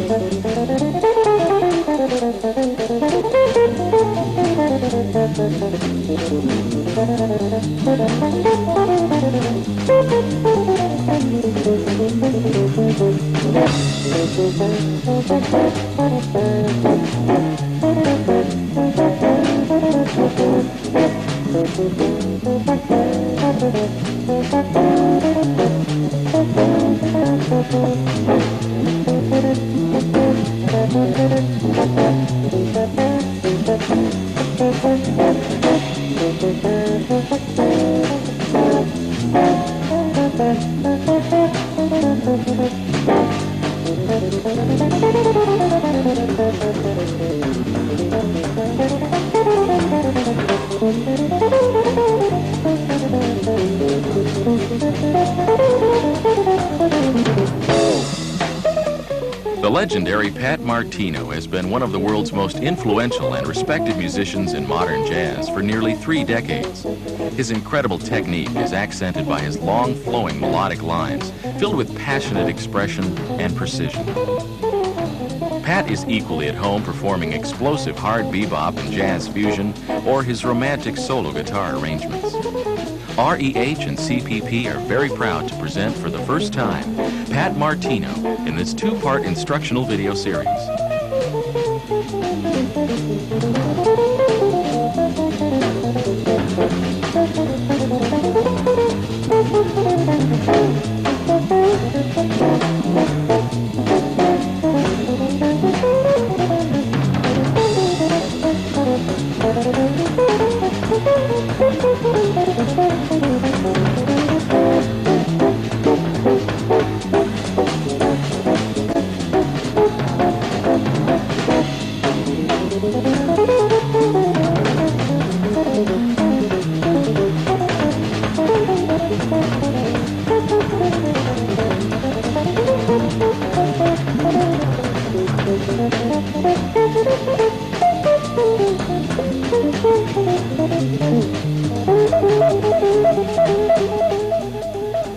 The legendary Pat Martino has been one of the world's most influential and respected musicians in modern jazz for nearly 3 decades. His incredible technique is accented by his long, flowing melodic lines filled with passionate expression and precision. Pat is equally at home performing explosive hard bebop and jazz fusion or his romantic solo guitar arrangements. REH and CPP are very proud to present for the first time Pat Martino in this 2-part instructional video series.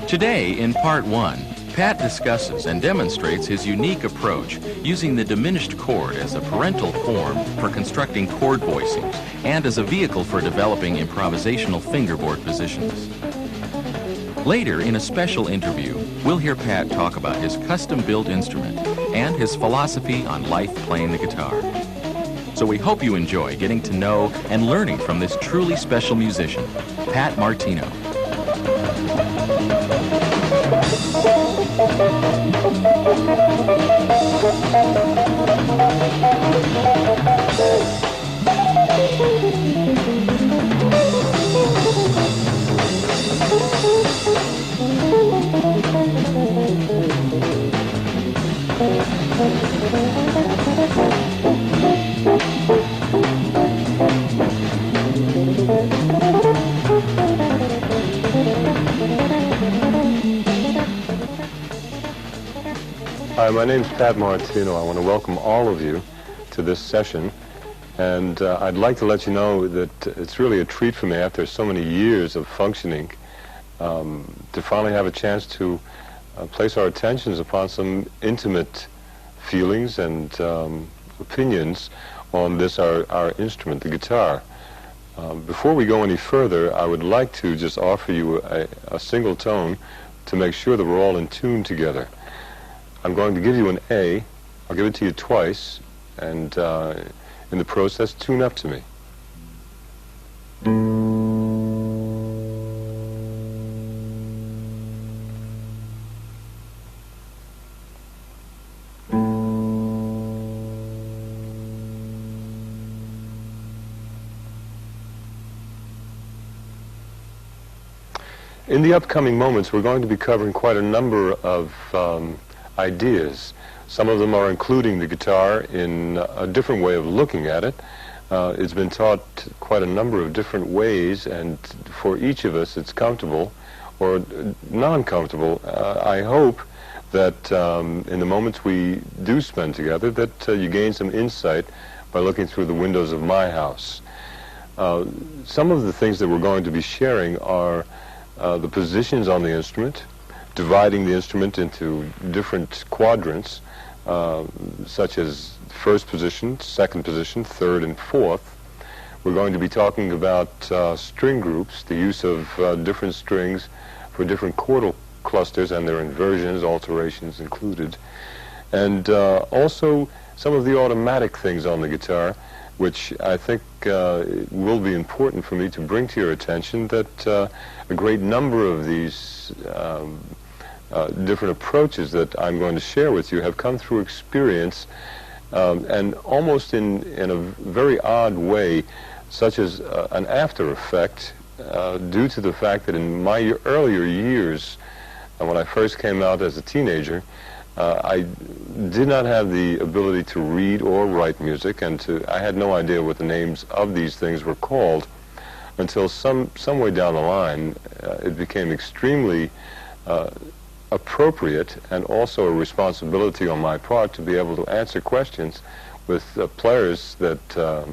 Today, in Part 1, Pat discusses and demonstrates his unique approach using the diminished chord as a parental form for constructing chord voicings and as a vehicle for developing improvisational fingerboard positions. Later, in a special interview, we'll hear Pat talk about his custom-built instrument and his philosophy on life playing the guitar. So we hope you enjoy getting to know and learning from this truly special musician, Pat Martino. Hi, my name's Pat Martino. I want to welcome all of you to this session, and I'd like to let you know that it's really a treat for me after so many years of functioning to finally have a chance to place our attentions upon some intimate feelings and opinions on this, our instrument, the guitar. Before we go any further, I would like to just offer you a single tone to make sure that we're all in tune together. I'm going to give you an A. I'll give it to you twice, and in the process, tune up to me. In the upcoming moments, we're going to be covering quite a number of ideas. Some of them are including the guitar in a different way of looking at it. It's been taught quite a number of different ways, and for each of us it's comfortable or non-comfortable. I hope that in the moments we do spend together that you gain some insight by looking through the windows of my house. Some of the things that we're going to be sharing are the positions on the instrument, dividing the instrument into different quadrants, such as first position, second position, third, and fourth. We're going to be talking about string groups, the use of different strings for different chordal clusters and their inversions, alterations included. And also some of the automatic things on the guitar, which I think will be important for me to bring to your attention, that a great number of these different approaches that I'm going to share with you have come through experience, and almost in a very odd way, such as an after effect, due to the fact that in my earlier years, when I first came out as a teenager, I did not have the ability to read or write music, and I had no idea what the names of these things were called until some way down the line it became extremely appropriate and also a responsibility on my part to be able to answer questions with players that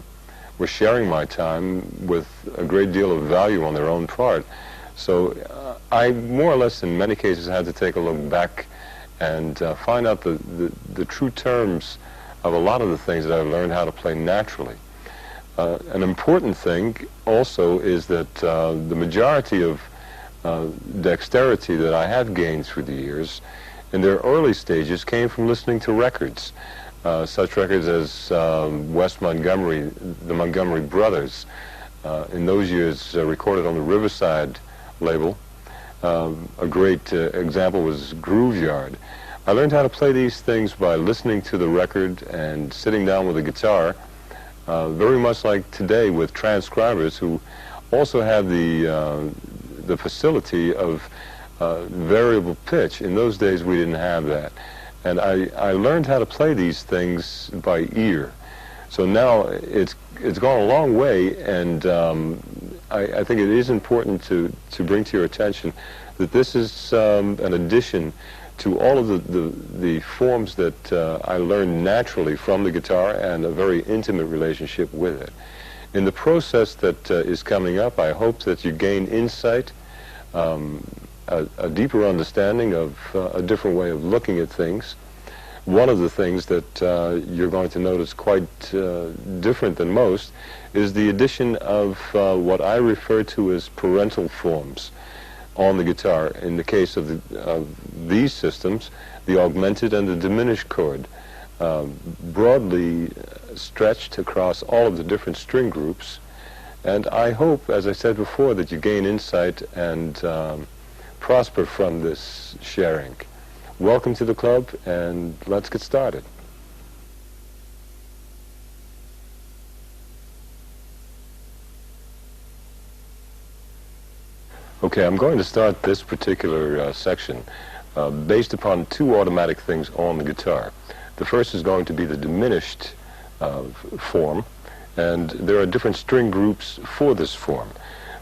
were sharing my time with a great deal of value on their own part. So I more or less in many cases had to take a look back and find out the true terms of a lot of the things that I've learned how to play naturally. An important thing also is that the majority of dexterity that I have gained through the years in their early stages came from listening to records, such records as Wes Montgomery, the Montgomery Brothers, in those years recorded on the Riverside label. A great example was Grooveyard. I learned how to play these things by listening to the record and sitting down with a guitar, very much like today with transcribers who also have the facility of variable pitch. In those days we didn't have that. And I learned how to play these things by ear. So now it's gone a long way, and I think it is important to bring to your attention that this is an addition to all of the forms that I learned naturally from the guitar and a very intimate relationship with it. In the process that is coming up, I hope that you gain insight, a deeper understanding of a different way of looking at things. One of the things that you're going to notice quite different than most is the addition of what I refer to as parental forms on the guitar. In the case of these systems, the augmented and the diminished chord, broadly stretched across all of the different string groups. And I hope, as I said before, that you gain insight and prosper from this sharing. Welcome to the club, and let's get started. Okay, I'm going to start this particular section based upon two automatic things on the guitar. The first is going to be the diminished form, and there are different string groups for this form.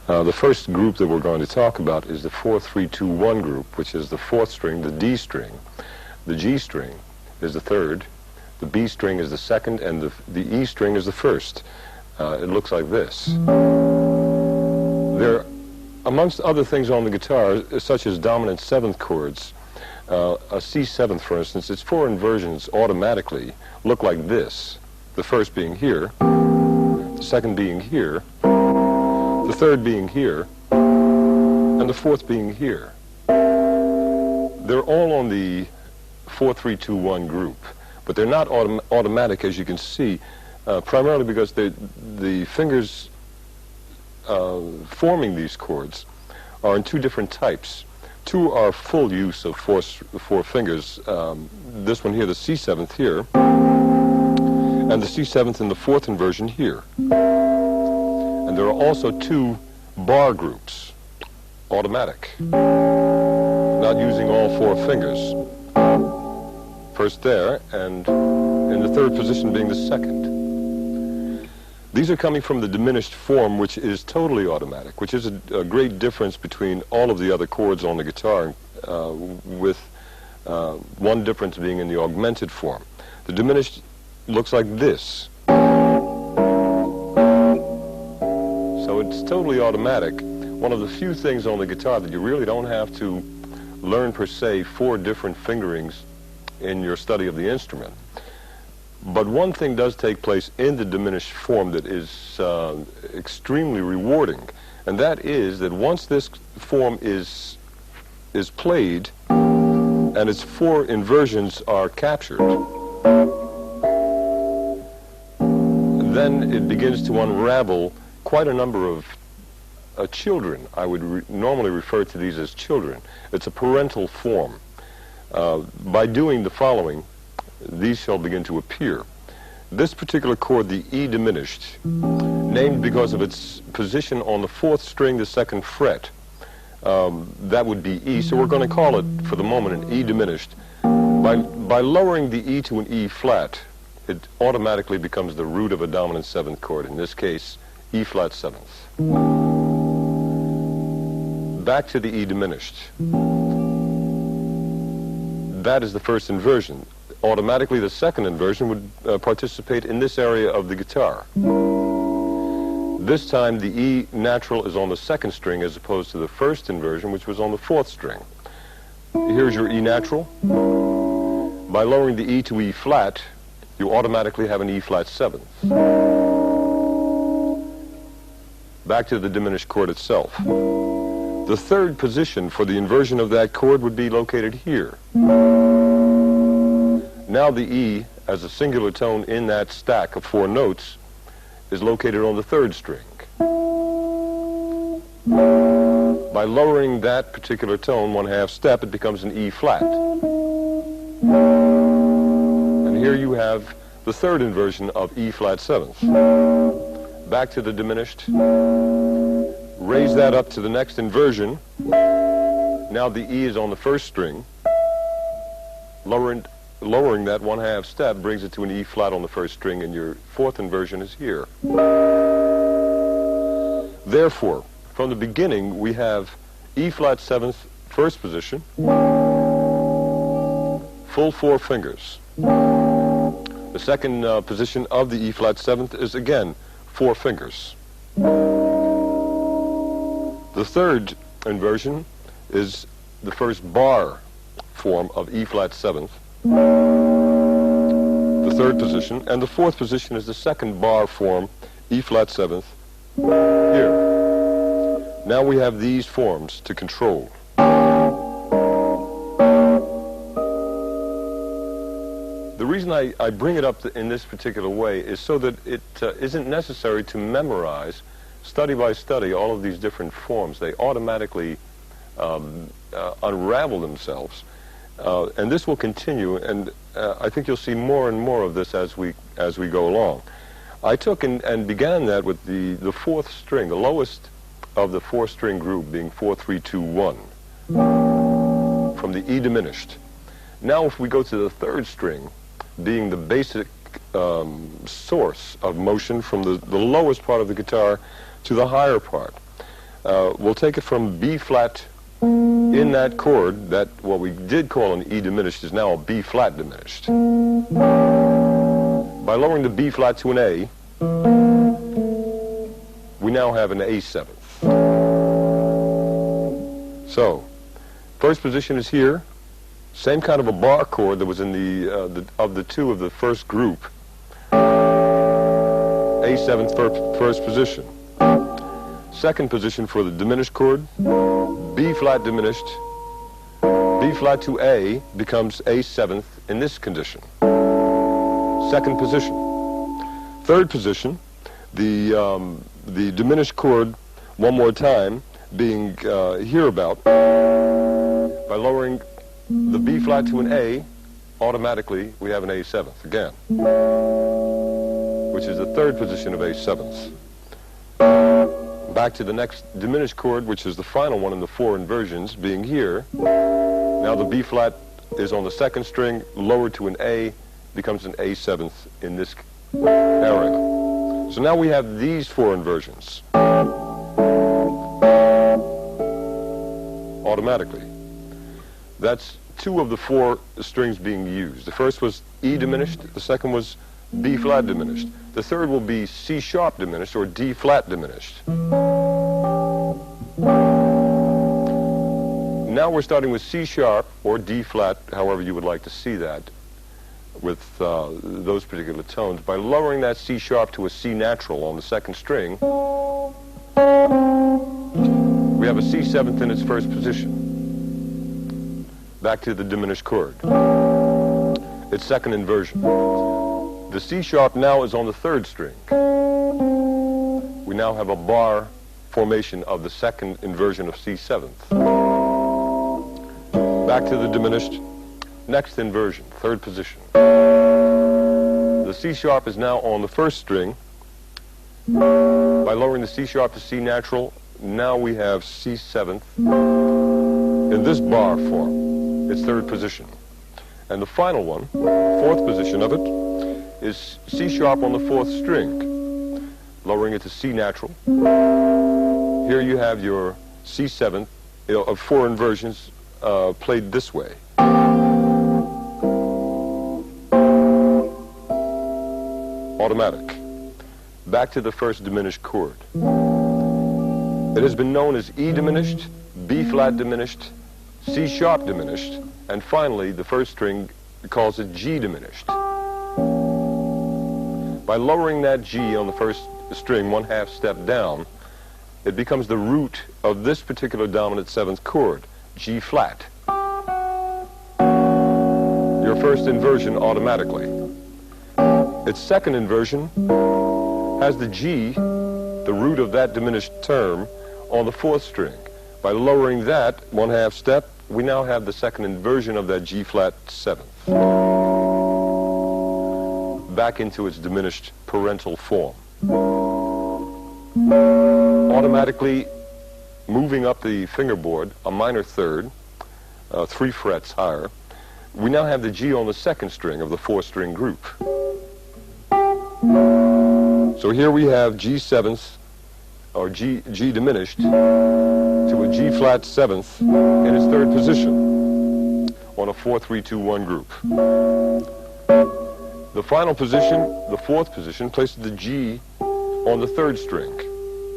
The first group that we're going to talk about is the 4-3-2-1 group, which is the fourth string, the D string. The G string is the third, the B string is the second, and the E string is the first. It looks like this. There, amongst other things on the guitar, such as dominant seventh chords, a C7th, for instance, its four inversions automatically look like this. The first being here, the second being here, the third being here, and the fourth being here. They're all on the 4-3-2-1 group, but they're not automatic, as you can see, primarily because the fingers forming these chords are in two different types. Two are full use of four fingers. This one here, the C7th here, and the C7th in the fourth inversion here. And there are also two bar groups, automatic, not using all four fingers. First there, and in the third position being the second. These are coming from the diminished form, which is totally automatic, which is a great difference between all of the other chords on the guitar, with one difference being in the augmented form. The diminished looks like this. So it's totally automatic. One of the few things on the guitar that you really don't have to learn per se four different fingerings in your study of the instrument. But one thing does take place in the diminished form that is extremely rewarding, and that is that once this form is played and its 4 inversions are captured, then it begins to unravel quite a number of children. I would normally refer to these as children. It's a parental form. By doing the following, these shall begin to appear. This particular chord, the E diminished, named because of its position on the 4th string, the 2nd fret, that would be E, so we're going to call it, for the moment, an E diminished. By lowering the E to an E flat, it automatically becomes the root of a dominant 7th chord, in this case, E flat 7th. Back to the E diminished. That is the first inversion. Automatically, the second inversion would participate in this area of the guitar. This time, the E natural is on the 2nd string as opposed to the first inversion, which was on the 4th string. Here's your E natural. By lowering the E to E flat, you automatically have an E flat 7th. Back to the diminished chord itself. The 3rd position for the inversion of that chord would be located here. Now the E, as a singular tone in that stack of 4 notes, is located on the 3rd string. By lowering that particular tone 1/2 step, it becomes an E flat. And here you have the 3rd inversion of E flat 7th. Back to the diminished. Raise that up to the next inversion. Now the E is on the 1st string. Lowering that 1/2 step brings it to an E flat on the 1st string, and your 4th inversion is here. Therefore, from the beginning, we have E flat 7th, 1st position, full 4 fingers. The 2nd position of the E flat 7th is again 4 fingers. The 3rd inversion is the first bar form of E flat 7th, the 3rd position, and the 4th position is the 2nd bar form, E flat 7th, here. Now we have these forms to control. The reason I bring it up in this particular way is so that it isn't necessary to memorize, study by study, all of these different forms. They automatically unravel themselves. And this will continue, and I think you'll see more and more of this as we go along. I took and began that with the 4th string, the lowest of the 4-string group being 4, 3, 2, 1, from the E diminished. Now if we go to the 3rd string, being the basic source of motion from the lowest part of the guitar to the higher part, we'll take it from B flat in that chord, that what we did call an E diminished is now a B flat diminished. By lowering the B flat to an A, we now have an A 7th. So, 1st position is here. Same kind of a bar chord that was in of the 2 of the 1st group. A 7th, 1st position. 2nd position for the diminished chord, B flat diminished. B flat to A becomes A 7th in this condition. 2nd position. 3rd position, the diminished chord, one more time, being hereabout. By lowering the B flat to an A, automatically we have an A 7th again, which is the 3rd position of A 7th. Back to the next diminished chord, which is the final one in the 4 inversions, being here. Now the B flat is on the 2nd string, lowered to an A, becomes an A 7th in this area. So now we have these 4 inversions automatically. That's 2 of the 4 strings being used. The first was E diminished, the 2nd was B flat diminished. The 3rd will be C sharp diminished or D Now we're starting with C sharp or D flat, however you would like to see that, with those particular tones. By lowering that C sharp to a C natural on the second string, we have a C seventh in its first position. Back to the diminished chord. Its second inversion. The C sharp now is on the third string. We now have a bar formation of the second inversion of C seventh. Back to the diminished. Next inversion, third position. The C sharp is now on the first string. By lowering the C sharp to C natural, now we have C seventh in this bar form, its third position. And the final one, fourth position of it, is C sharp on the fourth string, lowering it to C natural. Here you have your C seventh of four inversions played this way. Automatic. Back to the first diminished chord. It has been known as E diminished, B flat diminished, C sharp diminished, and finally the first string calls it G diminished. By lowering that G on the first string 1/2 step down, it becomes the root of this particular dominant seventh chord, G flat. Your first inversion automatically. Its second inversion has the G, the root of that diminished term, on the fourth string. By lowering that 1/2 step, we now have the second inversion of that G flat seventh. Back into its diminished parental form. Automatically moving up the fingerboard a minor third, 3 frets higher, we now have the G on the second string of the 4-string group. So here we have G seventh, or G diminished, to a G flat seventh in its third position on a 4-3-2-1 group. The final position, the fourth position, places the G on the third string.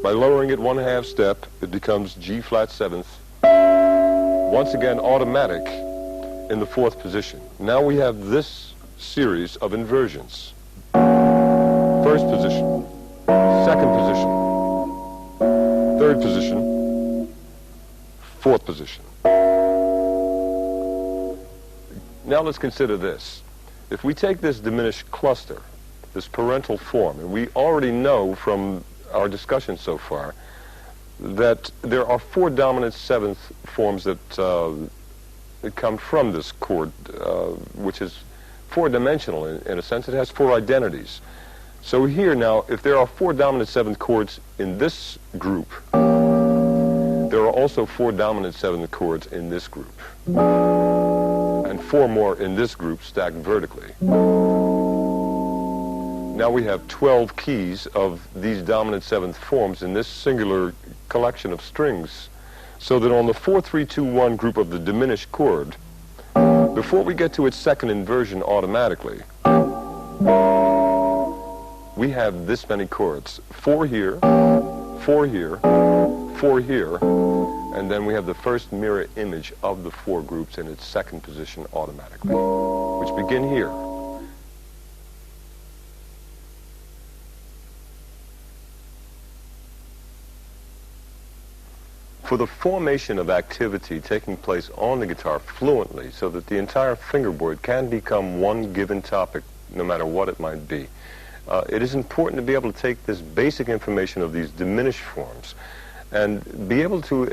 By lowering it 1/2 step, it becomes G flat seventh, once again automatic in the fourth position. Now we have this series of inversions. First position, second position, third position, fourth position. Now let's consider this. If we take this diminished cluster, this parental form, and we already know from our discussion so far that there are 4 dominant seventh forms that come from this chord, which is 4-dimensional in a sense. It has 4 identities. So here now, if there are 4 dominant seventh chords in this group, there are also 4 dominant seventh chords in this group, and 4 more in this group stacked vertically. Now we have 12 keys of these dominant seventh forms in this singular collection of strings, so that on the 4-3-2-1 group of the diminished chord, before we get to its second inversion automatically, we have this many chords. 4 here, 4 here, 4 here, and then we have the first mirror image of the 4 groups in its second position automatically, which begin here. For the formation of activity taking place on the guitar fluently, so that the entire fingerboard can become one given topic, no matter what it might be, it is important to be able to take this basic information of these diminished forms and be able to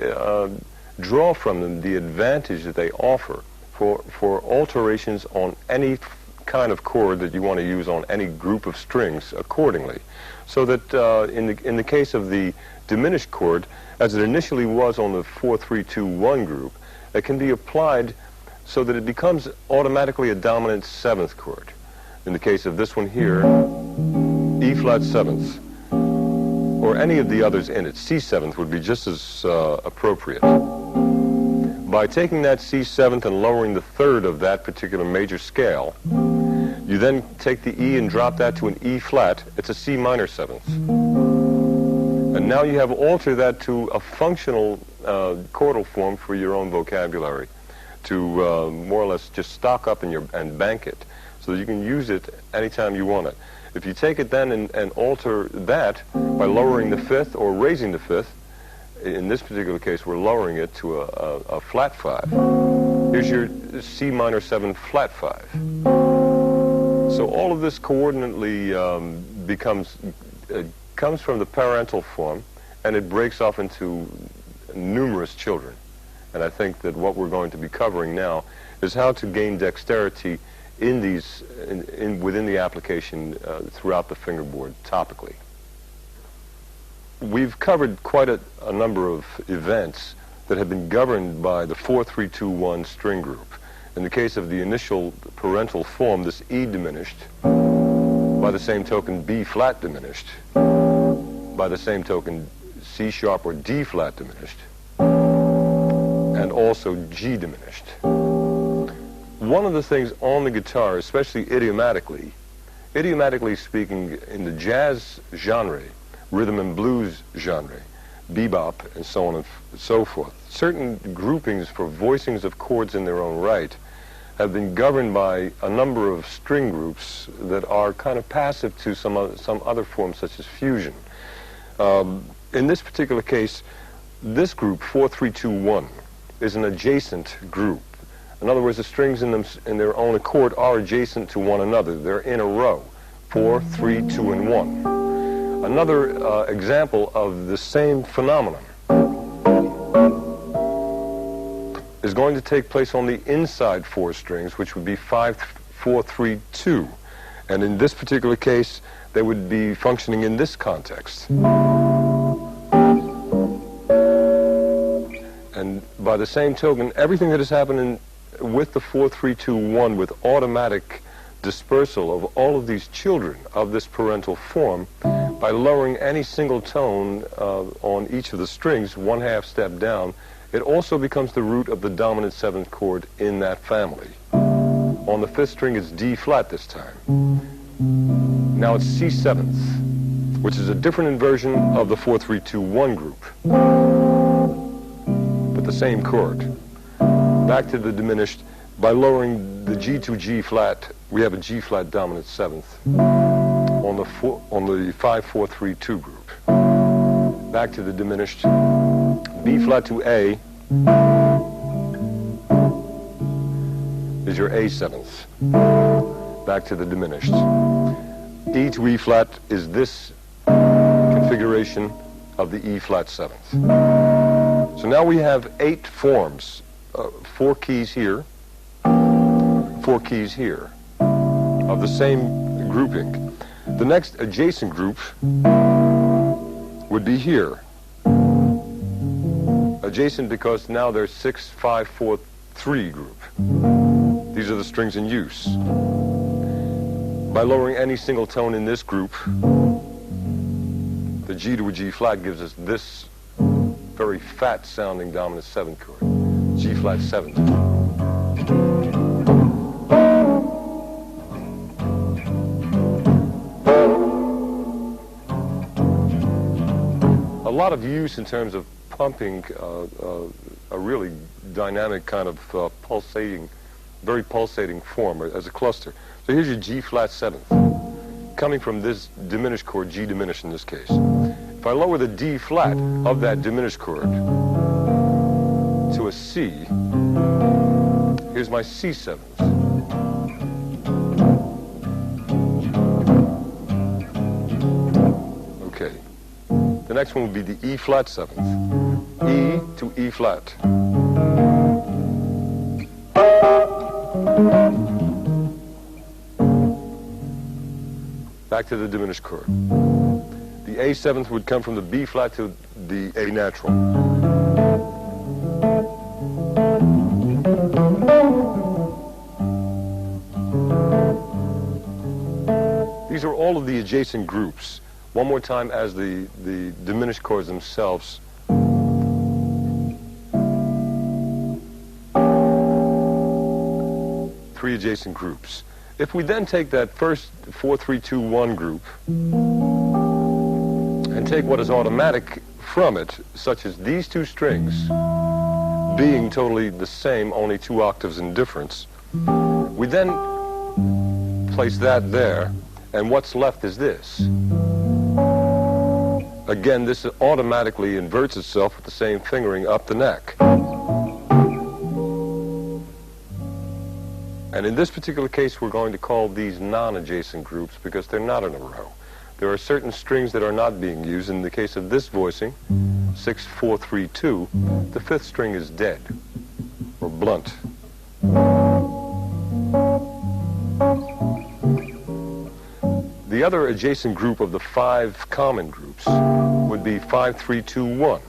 draw from them the advantage that they offer for alterations on any kind of chord that you want to use on any group of strings accordingly. So that in the case of the diminished chord, as it initially was on the 4-3-2-1 group, it can be applied so that it becomes automatically a dominant seventh chord. In the case of this one here, E flat seventh, or any of the others in it, C seventh would be just as appropriate. By taking that C seventh and lowering the third of that particular major scale, you then take the E and drop that to an E flat. It's a C minor seventh. And now you have altered that to a functional chordal form for your own vocabulary to more or less just stock up and bank it so that you can use it anytime you want it. If you take it then and alter that by lowering the fifth or raising the fifth, in this particular case we're lowering it to a flat 5. Here's your C minor 7 flat 5. So all of this coordinately comes from the parental form, and it breaks off into numerous children. And I think that what we're going to be covering now is how to gain dexterity in these, within the application throughout the fingerboard topically. We've covered quite a number of events that have been governed by the 4-3-2-1 string group. In the case of the initial parental form, this E diminished, by the same token B flat diminished, by the same token C sharp or D flat diminished, and also G diminished. One of the things on the guitar, especially idiomatically speaking, in the jazz genre, rhythm and blues genre, bebop, and so on and so forth, certain groupings for voicings of chords in their own right have been governed by a number of string groups that are kind of passive to some other forms such as fusion. In this particular case, this group, 4-3-2-1, is an adjacent group. In other words, the strings in their own accord are adjacent to one another. They're in a row, 4, 3, 2, and 1. Another example of the same phenomenon is going to take place on the inside 4 strings, which would be 5, 4, 3, 2. And in this particular case, they would be functioning in this context. And by the same token, everything that has happened with the 4-3-2-1 with automatic dispersal of all of these children of this parental form by lowering any single tone on each of the strings 1/2 step down, it also becomes the root of the dominant 7th chord in that family. On the 5th string, it's D flat this time. Now it's C 7th, which is a different inversion of the 4-3-2-1 group, but the same chord. Back to the diminished. By lowering the G to G flat, we have a G flat dominant 7th on the 5-4-3-2 group. Back to the diminished. B flat to A is your A 7th. Back to the diminished. E to E flat is this configuration of the E flat 7th. So now we have 8 forms, 4 keys here, 4 keys here, of the same grouping. The next adjacent group would be here. Adjacent because now there's 6-5-4-3 group. These are the strings in use. By lowering any single tone in this group, the G to a G flat gives us this very fat sounding dominant 7th chord, G flat 7th. A lot of use in terms of pumping a really dynamic kind of pulsating, very pulsating form as a cluster. So here's your G flat 7th, coming from this diminished chord, G diminished in this case. If I lower the D flat of that diminished chord to a C, here's my C 7th. Okay. The next one would be the E flat 7th. E to E flat. Back to the diminished chord. The A 7th would come from the B flat to the A natural. These are all of the adjacent groups. One more time as the diminished chords themselves. Three adjacent groups. If we then take that first 4-3-2-1 group and take what is automatic from it, such as these two strings being totally the same, only 2 octaves in difference, we then place that there, and what's left is this. Again, this automatically inverts itself with the same fingering up the neck. And in this particular case, we're going to call these non-adjacent groups because they're not in a row. There are certain strings that are not being used. In the case of this voicing, 6-4-3-2, the 5th string is dead or blunt. The other adjacent group of the 5 common groups would be 5-3-2-1.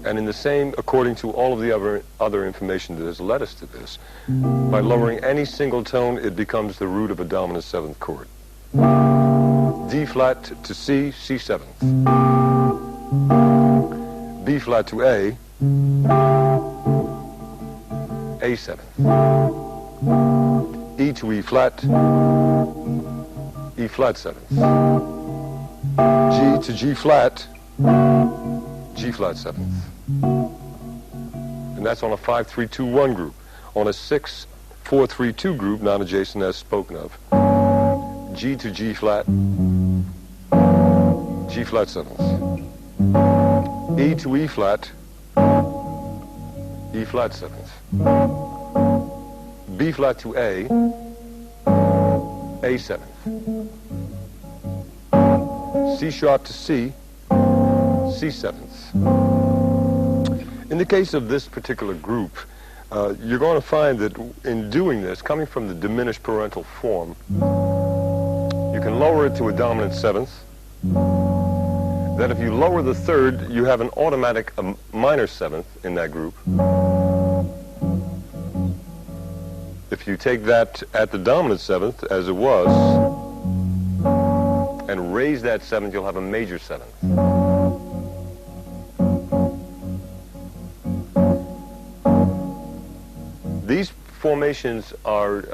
And in the same, according to all of the other information that has led us to this, by lowering any single tone, it becomes the root of a dominant 7th chord. D flat to C, C 7th. B flat to A 7th. E to E flat 7th. G to G flat, G flat 7th. And that's on a 5-3-2-1 group. On a 6-4-3-2 group, non-adjacent as spoken of, G to G flat, G flat 7th. E to E flat, E flat 7th. B flat to A 7th. C sharp to C, C 7th. In the case of this particular group, you're going to find that in doing this, coming from the diminished parental form, you can lower it to a dominant 7th. Then if you lower the 3rd, you have an automatic minor 7th in that group. If you take that at the dominant 7th, as it was, and raise that 7th, you'll have a major 7th. These formations are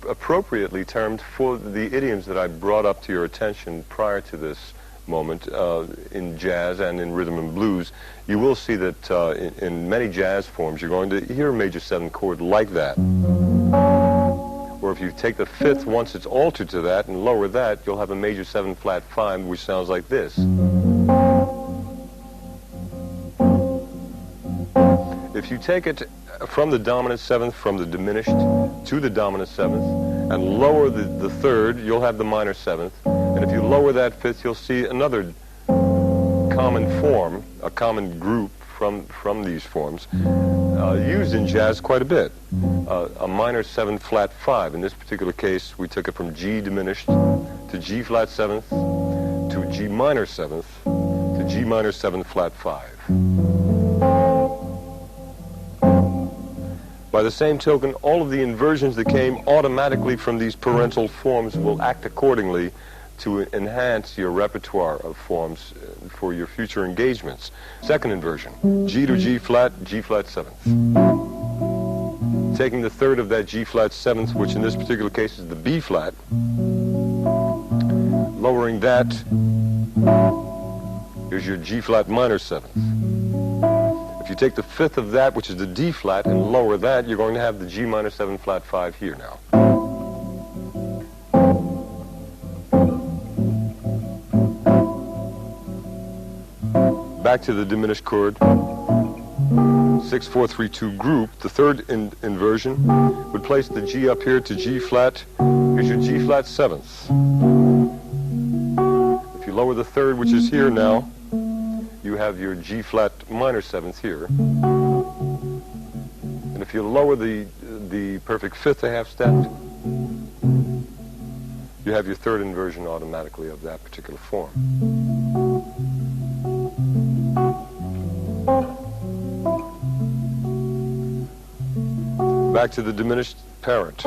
appropriately termed for the idioms that I brought up to your attention prior to this moment in jazz and in rhythm and blues. You will see that in many jazz forms you're going to hear a major 7th chord like that. Or if you take the 5th once it's altered to that and lower that, you'll have a major 7 flat 5, which sounds like this. If you take it from the dominant 7th, from the diminished to the dominant 7th, and lower the 3rd, you'll have the minor 7th. And if you lower that 5th, you'll see another common form, a common group from these forms, used in jazz quite a bit. A minor 7 flat 5. In this particular case, we took it from G diminished to G flat 7th to G minor 7th to G minor 7 flat 5. By the same token, all of the inversions that came automatically from these parental forms will act accordingly to enhance your repertoire of forms for your future engagements. Second inversion, G to G flat 7th. Taking the 3rd of that G flat 7th, which in this particular case is the B flat, lowering that, here's your G flat minor 7th. If you take the 5th of that, which is the D flat, and lower that, you're going to have the G minor 7 flat 5 here now. Back to the diminished chord, 6-4-3-2 group. The 3rd inversion would place the G up here to G flat. Here's your G flat 7th. If you lower the 3rd, which is here now, you have your G flat minor 7th here. And if you lower the perfect 5th a half step, you have your 3rd inversion automatically of that particular form. Back to the diminished parent.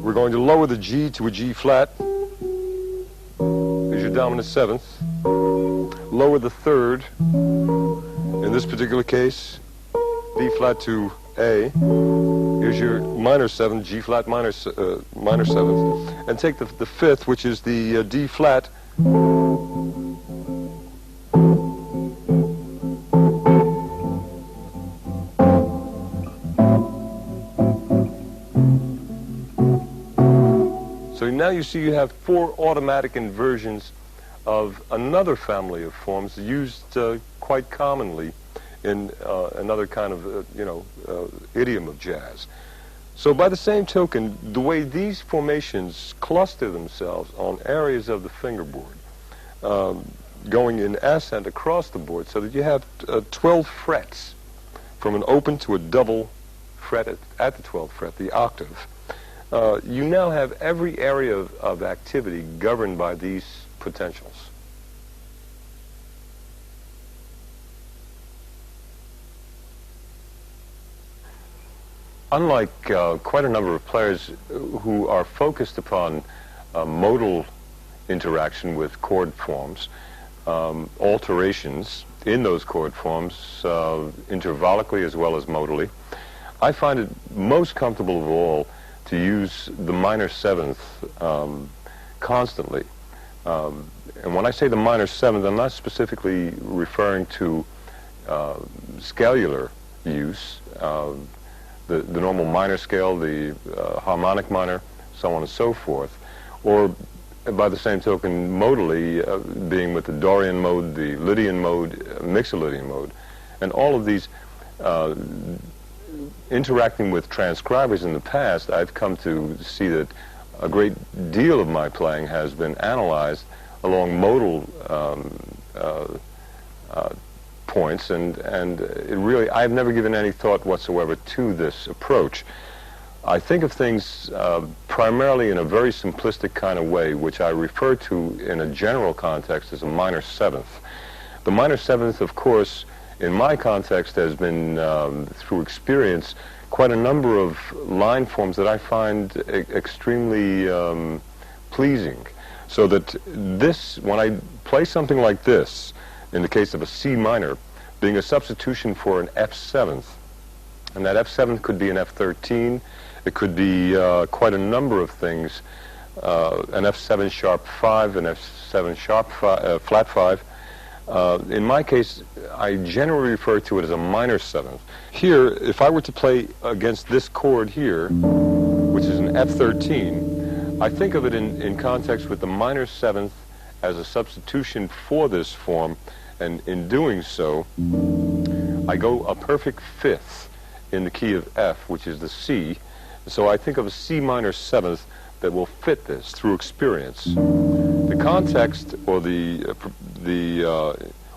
We're going to lower the G to a G flat. Here's your dominant 7th. Lower the 3rd. In this particular case, B flat to A. Here's your minor 7, G flat minor 7th, and take the 5th, which is the D flat. So now you see you have 4 automatic inversions of another family of forms used quite commonly in another kind of, idiom of jazz. So by the same token, the way these formations cluster themselves on areas of the fingerboard, going in ascent across the board, so that you have 12 frets, from an open to a double fret at the 12th fret, the octave. You now have every area of activity governed by these potentials. Unlike quite a number of players who are focused upon modal interaction with chord forms, alterations in those chord forms, intervallically as well as modally, I find it most comfortable of all to use the minor 7th constantly. And when I say the minor 7th, I'm not specifically referring to scalular use, the normal minor scale, the harmonic minor, so on and so forth, or by the same token modally, being with the Dorian mode, the Lydian mode, Mixolydian mode, and all of these interacting with transcribers in the past, I've come to see that a great deal of my playing has been analyzed along modal points, and it really, I've never given any thought whatsoever to this approach. I think of things primarily in a very simplistic kind of way, which I refer to in a general context as a minor 7th. The minor 7th, of course, in my context has been, through experience, quite a number of line forms that I find extremely pleasing. So that this, when I play something like this, in the case of a C minor, being a substitution for an F7th, and that F7th could be an F13, it could be quite a number of things, an F7 sharp 5, an F7 sharp flat 5. In my case, I generally refer to it as a minor 7th. Here, if I were to play against this chord here, which is an F13, I think of it in context with the minor 7th as a substitution for this form, and in doing so, I go a perfect 5th in the key of F, which is the C. So I think of a C minor 7th that will fit this through experience. The context, or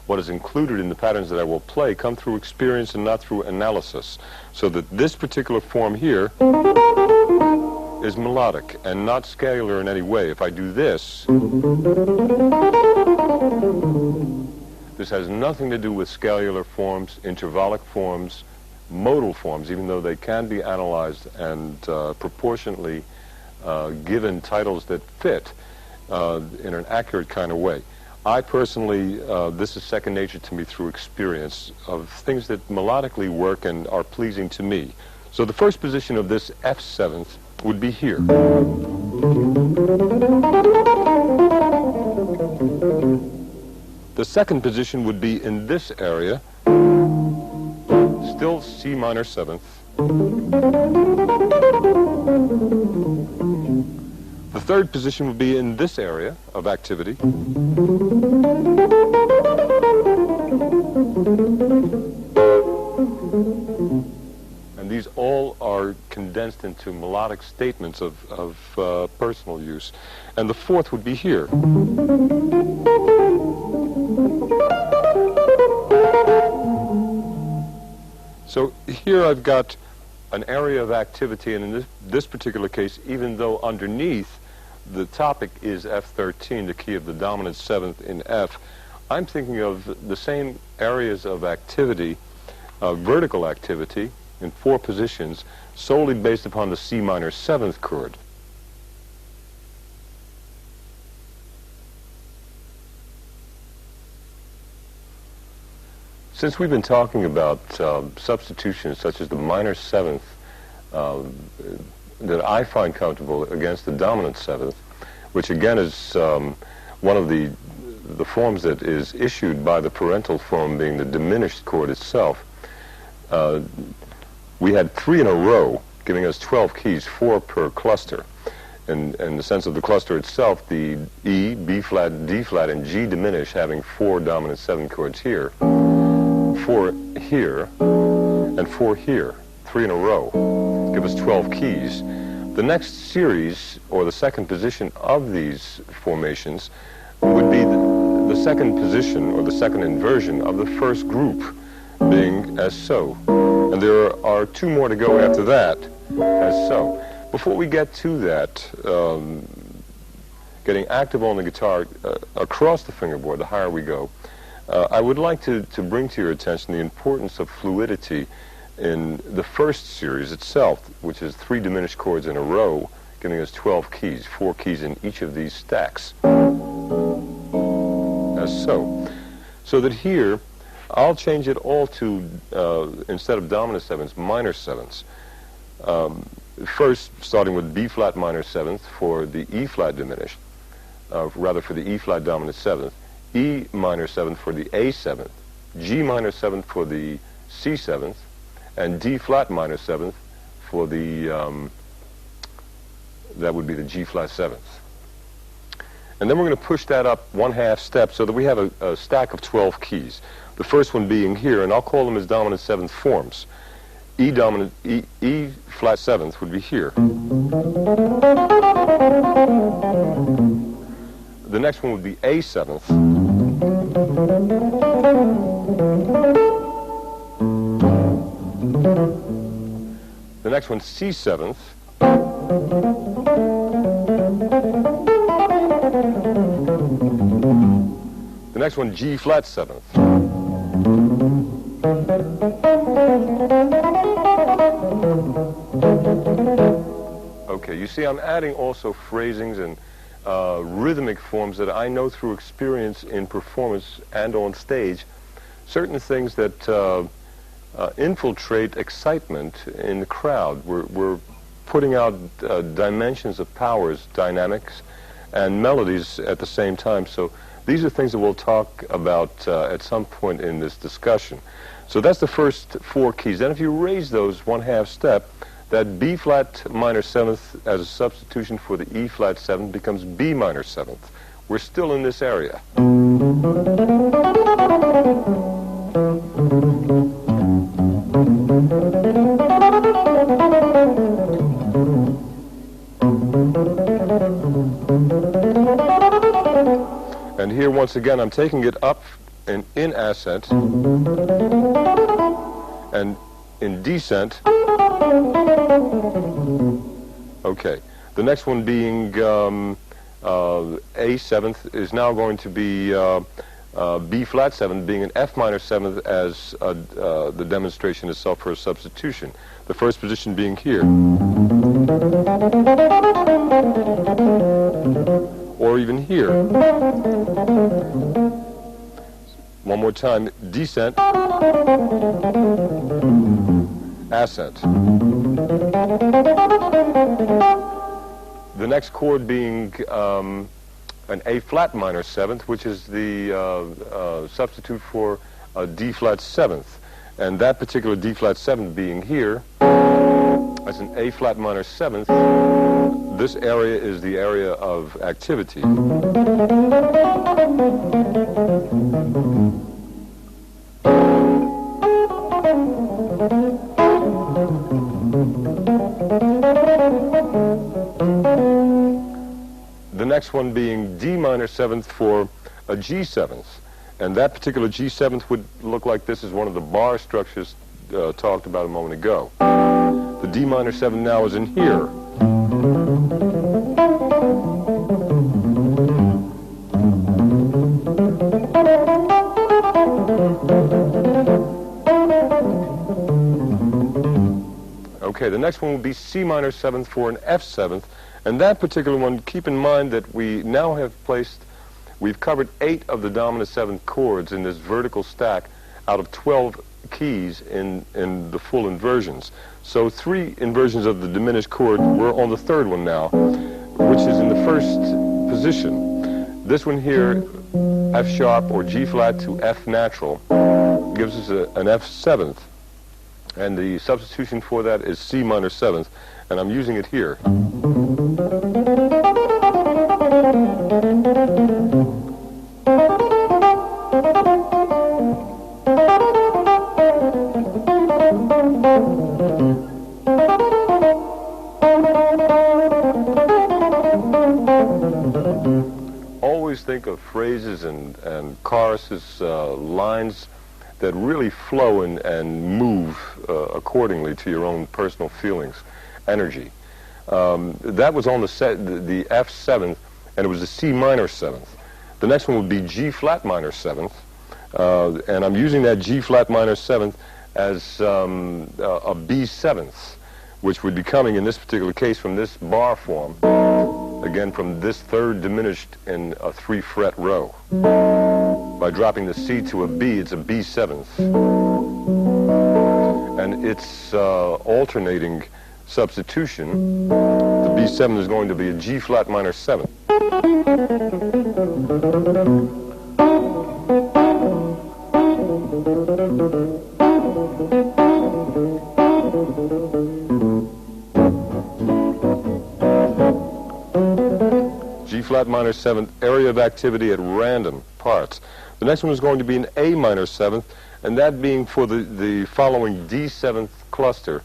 what is included in the patterns that I will play, come through experience and not through analysis. So that this particular form here is melodic and not scalar in any way. If I do this, this has nothing to do with scalular forms, intervallic forms, modal forms, even though they can be analyzed and proportionately given titles that fit in an accurate kind of way. I personally, this is second nature to me through experience of things that melodically work and are pleasing to me. So the first position of this F7th would be here. The second position would be in this area, still C minor 7th. The third position would be in this area of activity. And these all are condensed into melodic statements of personal use. And the fourth would be here. So here I've got an area of activity, and in this particular case, even though underneath the topic is F13, the key of the dominant 7th in F, I'm thinking of the same areas of activity, vertical activity, in 4 positions, solely based upon the C minor 7th chord. Since we've been talking about substitutions such as the minor seventh that I find comfortable against the dominant seventh, which again is one of the forms that is issued by the parental form being the diminished chord itself, we had 3 in a row, giving us 12 keys, 4 per cluster. In the sense of the cluster itself, the E, B flat, D flat, and G diminished, having 4 dominant 7 chords here, 4 here, and 4 here, 3 in a row, give us 12 keys. The next series, or the second position of these formations, would be the second position, or the second inversion of the first group, being as so. And there are 2 more to go after that, as so. Before we get to that, getting active on the guitar across the fingerboard, the higher we go, I would like to bring to your attention the importance of fluidity in the first series itself, which is 3 diminished chords in a row, giving us 12 keys, 4 keys in each of these stacks, as so. So that here, I'll change it all to, instead of dominant sevenths, minor sevenths. First, starting with B flat minor seventh for the E flat diminished, rather for the E flat dominant seventh, E minor seventh for the A seventh, G minor seventh for the C seventh, and D flat minor seventh for the, that would be the G flat seventh. And then we're going to push that up 1/2 step so that we have a stack of 12 keys. The first one being here, and I'll call them as dominant seventh forms. E dominant, E flat seventh would be here. The next one would be A seventh. The next one, C seventh. The next one, G flat seventh. Okay, you see I'm adding also phrasings and rhythmic forms that I know through experience in performance and on stage, certain things that infiltrate excitement in the crowd. We're putting out dimensions of powers, dynamics, and melodies at the same time. So these are things that we'll talk about at some point in this discussion. So that's the first 4 keys. Then if you raise those 1/2 step, that B flat minor seventh as a substitution for the E flat seventh becomes B minor seventh. We're still in this area. And here once again I'm taking it up and in ascent and in descent. Okay, the next one being A seventh is now going to be B flat seventh, being an F minor seventh as the demonstration itself for a substitution. The first position being here, or even here. One more time, descent, ascent. The next chord being an A flat minor seventh, which is the substitute for a D flat seventh. And that particular D flat seventh being here as an A flat minor seventh, this area is the area of activity. The next one being D minor seventh for a G seventh. And that particular G seventh would look like this is one of the bar structures talked about a moment ago. The D minor seventh now is in here. Okay, the next one will be C minor seventh for an F seventh. And that particular one, keep in mind that we now have placed, we've covered 8 of the dominant seventh chords in this vertical stack, out of 12 keys in the full inversions. So 3 inversions of the diminished chord. We're on the 3rd one now, which is in the 1st position. This one here, F sharp or G flat to F natural, gives us an F 7th. And the substitution for that is C minor 7th, and I'm using it here. Always think of phrases and choruses, lines that really flow and move accordingly to your own personal feelings, energy. That was on the F 7th, and it was the C minor 7th. The next one would be G flat minor 7th, and I'm using that G flat minor 7th as a B 7th, which would be coming in this particular case from this bar form, again from this 3rd diminished in a 3-fret row. By dropping the C to a B, it's a B 7th. And its alternating substitution, the B 7 is going to be a G flat minor 7th. G flat minor 7th, area of activity at random parts. The next one is going to be an A minor 7th, and that being for the following D 7th cluster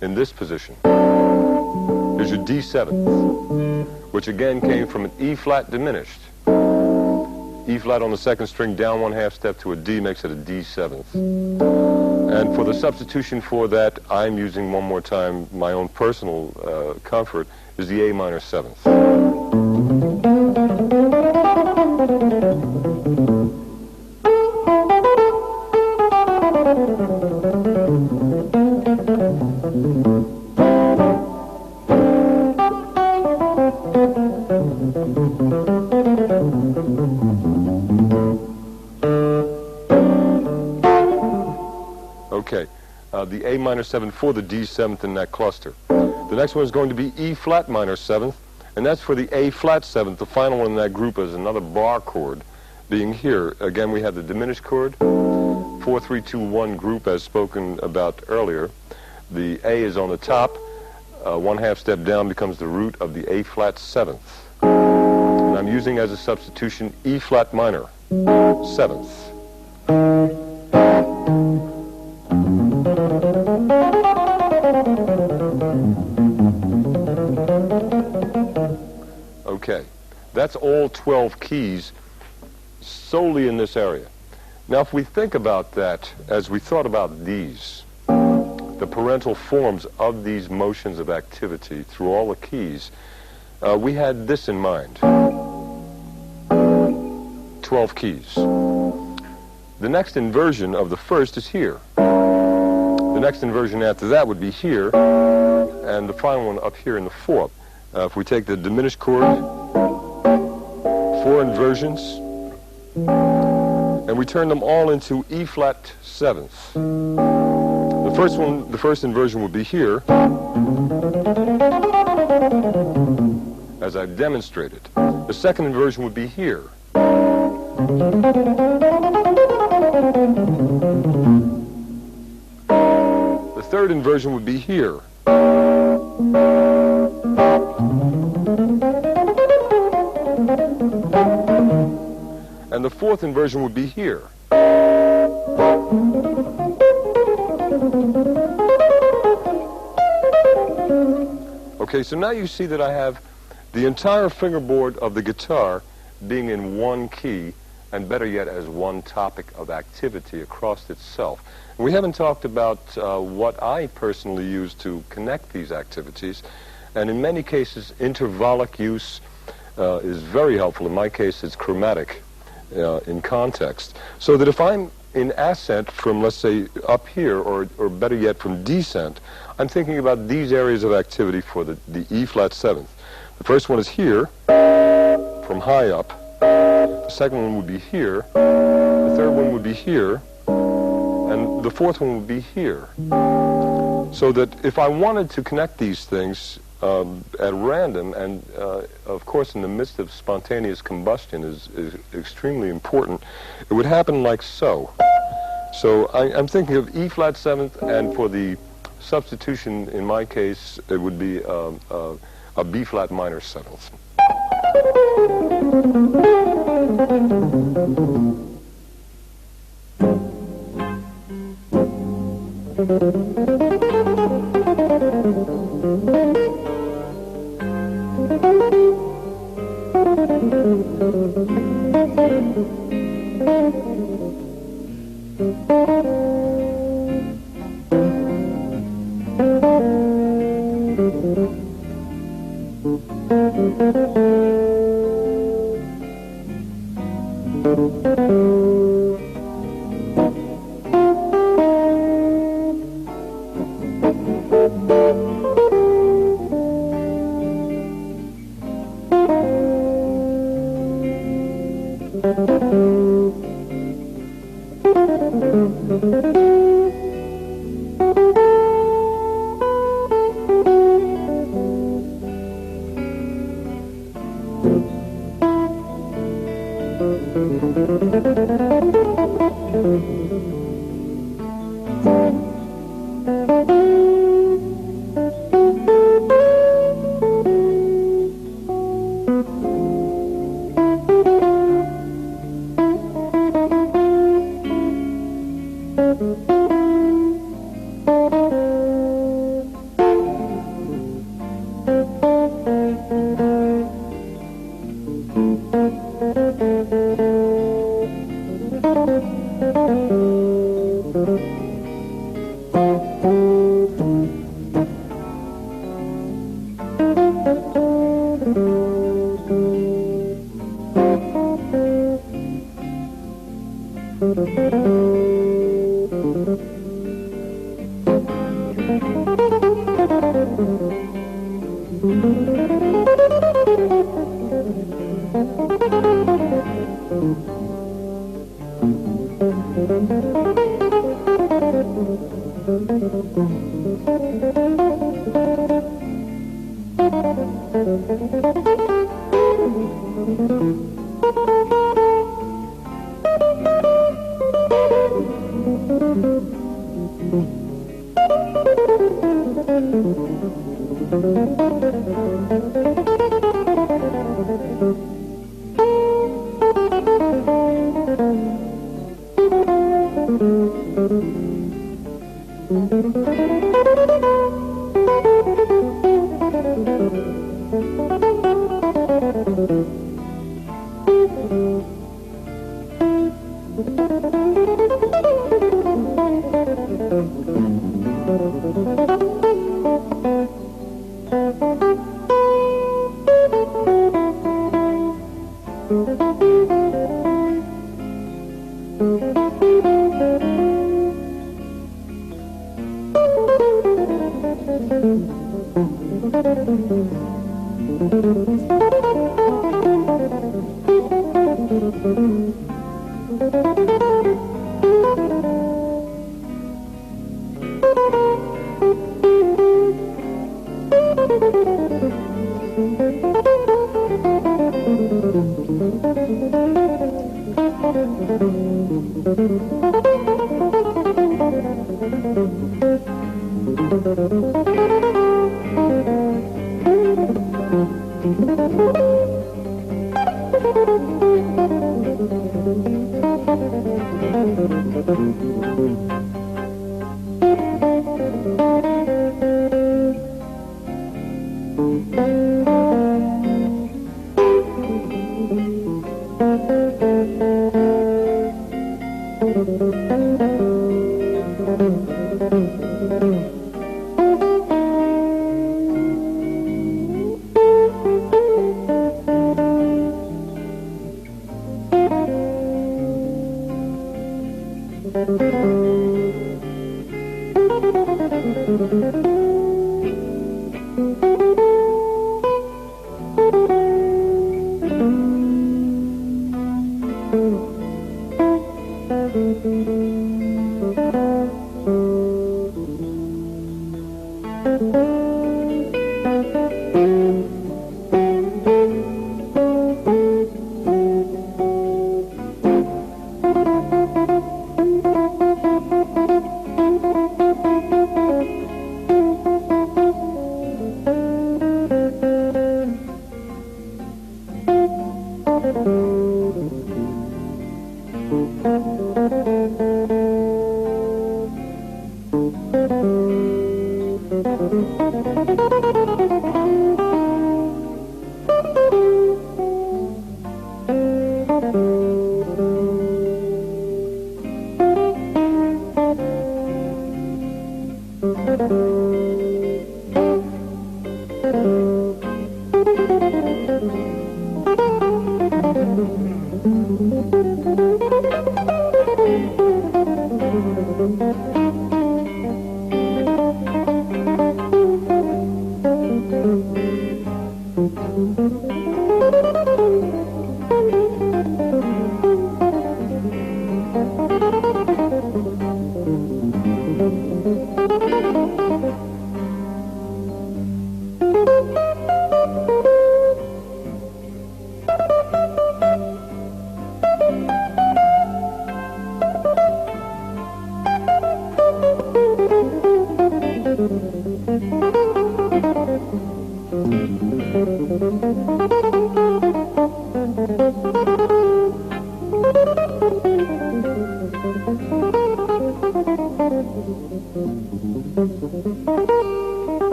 in this position. Here's your D 7th, which again came from an E flat diminished. E flat on the 2nd string, down 1/2 step to a D makes it a D 7th. And for the substitution for that, I'm using one more time my own personal comfort, is the A minor 7th. Okay, the A minor 7th for the D 7th in that cluster. The next one is going to be E flat minor 7th, and that's for the A flat 7th. The final one in that group is another bar chord, being here. Again, we have the diminished chord, 4-3-2-1 group as spoken about earlier. The A is on the top, 1/2 step down becomes the root of the A flat 7th. And I'm using as a substitution E flat minor 7th. Okay, that's all 12 keys solely in this area. Now, if we think about that as we thought about these, the parental forms of these motions of activity through all the keys, we had this in mind. 12 keys. The next inversion of the first is here. The next inversion after that would be here, and the final one up here in the 4th. If we take the diminished chord, 4 inversions, and we turn them all into E flat 7th. The first inversion would be here, as I've demonstrated. The second inversion would be here. The third inversion would be here. And the fourth inversion would be here. Okay, so now you see that I have the entire fingerboard of the guitar being in one key, and better yet, as one topic of activity across itself. And we haven't talked about what I personally use to connect these activities, and in many cases, intervallic use is very helpful. In my case, it's chromatic in context. So that if I'm in ascent from, let's say, up here, or better yet, from descent, I'm thinking about these areas of activity for the E flat 7th. The first one is here, from high up. The second one would be here. The third one would be here. and the fourth one would be here. So that if I wanted to connect these things at random, and of course in the midst of spontaneous combustion is extremely important, it would happen like so. So I'm thinking of E flat seventh, and for the substitution in my case, it would be a B flat minor seventh.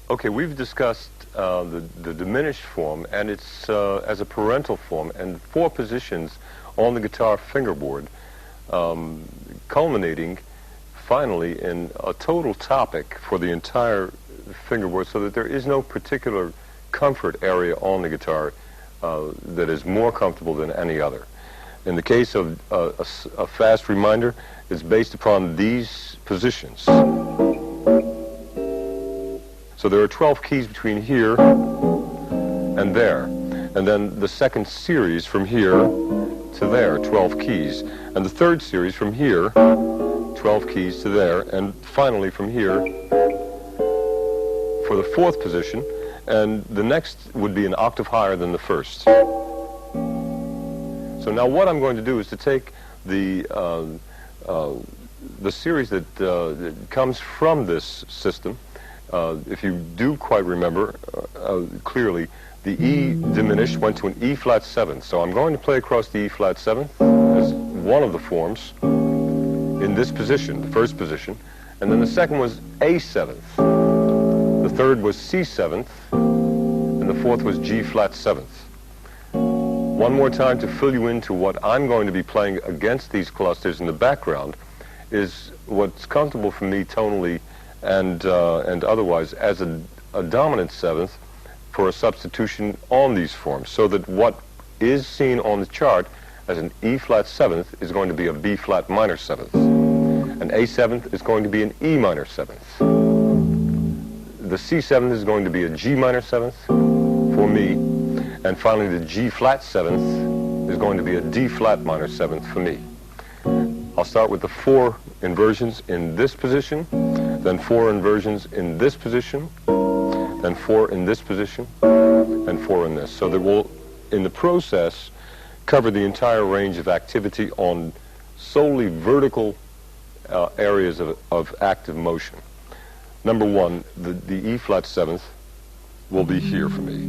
Okay, we've discussed the diminished form, and it's as a parental form, and 4 positions on the guitar fingerboard, culminating finally in a total topic for the entire fingerboard, so that there is no particular comfort area on the guitar that is more comfortable than any other. In the case of a fast reminder, it's based upon these positions. So there are 12 keys between here and there. And then the second series from here to there, 12 keys. And the third series from here, 12 keys to there. And finally from here for the 4th position. And the next would be an octave higher than the first. So now what I'm going to do is to take the series that comes from this system. If you do quite remember clearly, the E diminished went to an E flat 7th. So I'm going to play across the E flat 7th as one of the forms in this position, the first position. And then the second was A 7th. The third was C 7th. And the fourth was G flat seventh. One more time to fill you into what I'm going to be playing against these clusters in the background is what's comfortable for me tonally and otherwise as a dominant seventh for a substitution on these forms, so that what is seen on the chart as an E flat seventh is going to be a B flat minor seventh. An A seventh is going to be an E minor seventh. The C seventh is going to be a G minor seventh for me. And finally, the G flat seventh is going to be a D flat minor seventh for me. I'll start with the 4 inversions in this position, then 4 inversions in this position, then 4 in this position, and 4 in this. So that we'll, in the process, cover the entire range of activity on solely vertical areas of active motion. Number 1, the E flat seventh will be here for me.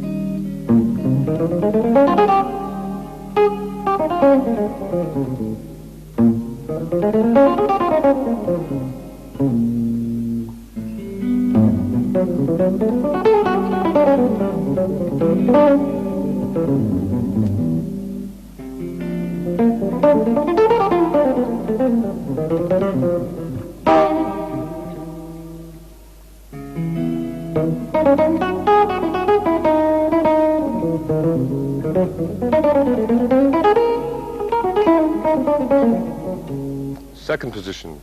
Second position.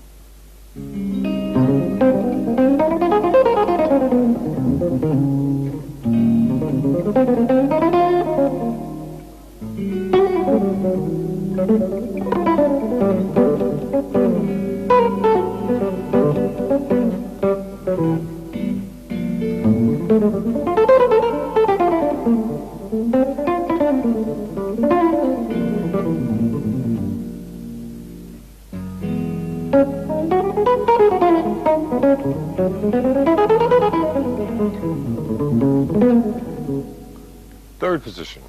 Third position.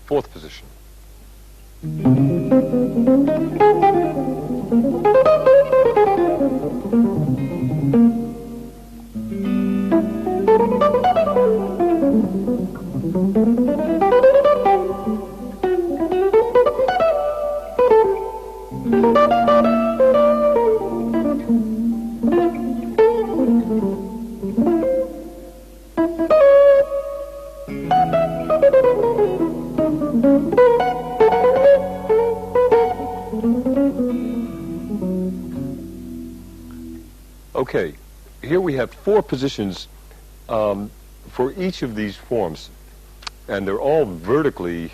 Fourth position. Okay, here we have 4 positions for each of these forms, and they're all vertically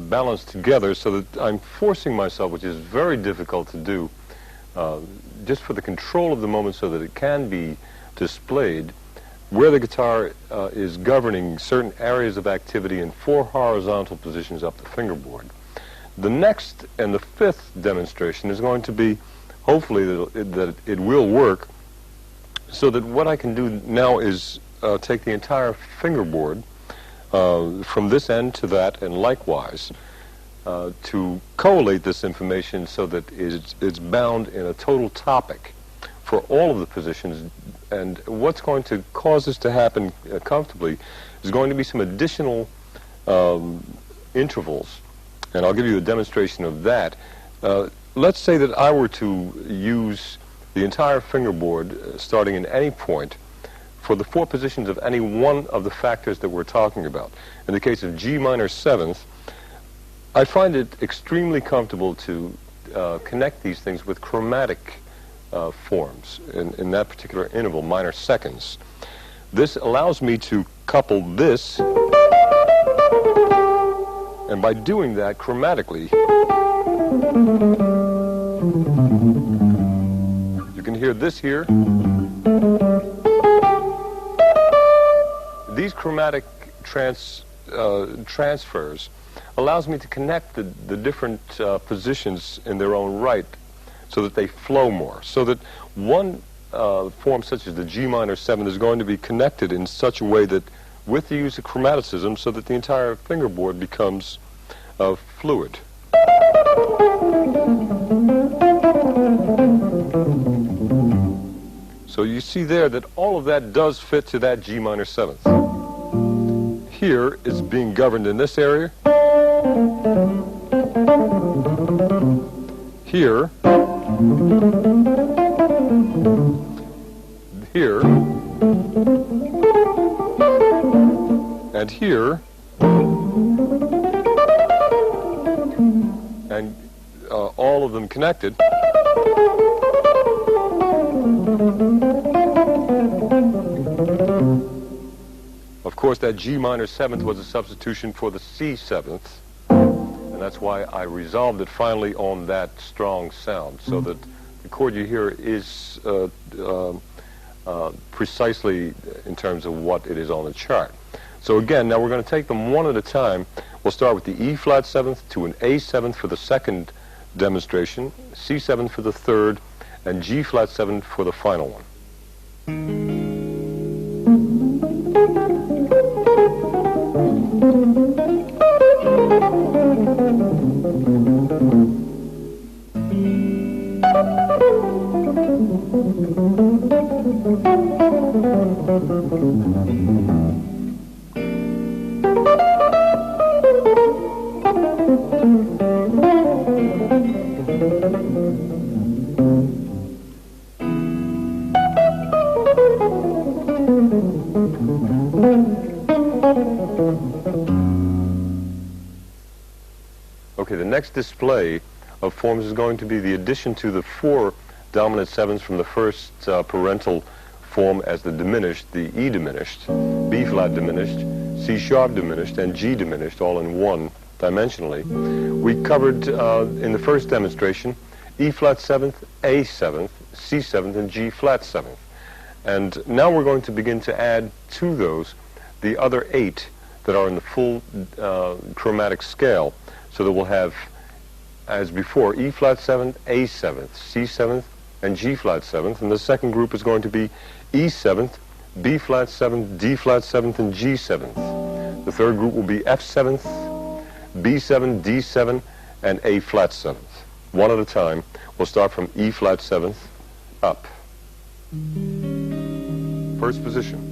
balanced together, so that I'm forcing myself, which is very difficult to do, just for the control of the moment so that it can be displayed, where the guitar is governing certain areas of activity in 4 horizontal positions up the fingerboard. The next and the 5th demonstration is going to be, hopefully, that it will work, so that what I can do now is take the entire fingerboard from this end to that, and likewise to collate this information so that it's bound in a total topic for all of the positions. And what's going to cause this to happen comfortably is going to be some additional intervals, and I'll give you a demonstration of that. Let's say that I were to use the entire fingerboard starting in any point for the 4 positions of any one of the factors that we're talking about. In the case of G minor 7th, I find it extremely comfortable to connect these things with chromatic forms in that particular interval, minor seconds. This allows me to couple this And by doing that chromatically, you can hear this here. These chromatic transfers allows me to connect the different positions in their own right so that they flow more. So that one form such as the G minor 7 is going to be connected in such a way that with the use of chromaticism so that the entire fingerboard becomes fluid. So you see there that all of that does fit to that G minor 7th. Here it's being governed in this area. Here. Here. And here. And all of them connected. Of course, that G minor 7th was a substitution for the C 7th, and that's why I resolved it finally on that strong sound, so that the chord you hear is precisely in terms of what it is on the chart. So again, now we're going to take them one at a time. We'll start with the E flat 7th to an A 7th for the second demonstration, C 7th for the third, and G flat 7 for the final one. Okay, the next display of forms is going to be the addition to the 4 dominant 7s from the first parental form as the diminished, the E diminished, B flat diminished, C sharp diminished, and G diminished, all in one dimensionally. We covered in the first demonstration E flat 7th, A 7th, C 7th, and G flat 7th. And now we're going to begin to add to those the other 8 that are in the full chromatic scale. So that we'll have, as before, E flat 7th, A 7th, C 7th, and G flat 7th. And the second group is going to be E 7th, B flat 7th, D flat 7th, and G 7th. The third group will be F 7th, B 7, D 7, and A flat 7th. One at a time. We'll start from E flat 7th up. First position.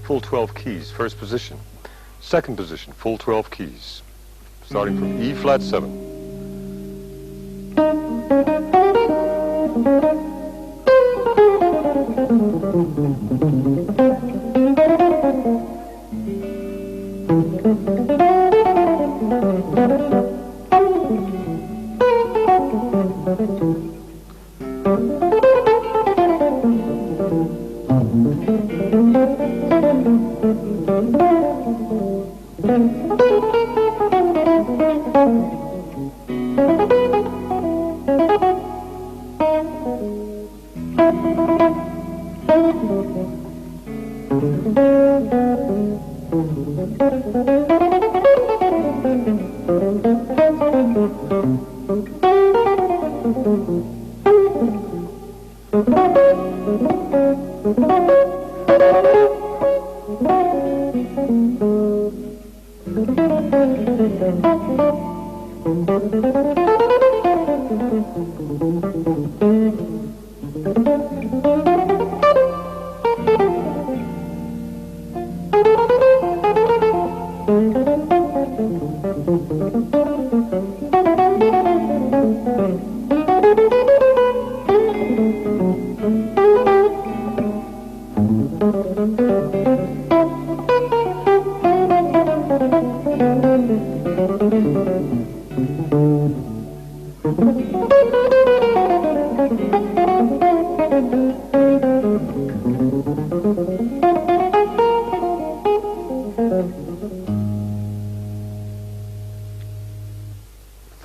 Full 12 keys, first position. Second position, full 12 keys, starting from E flat 7.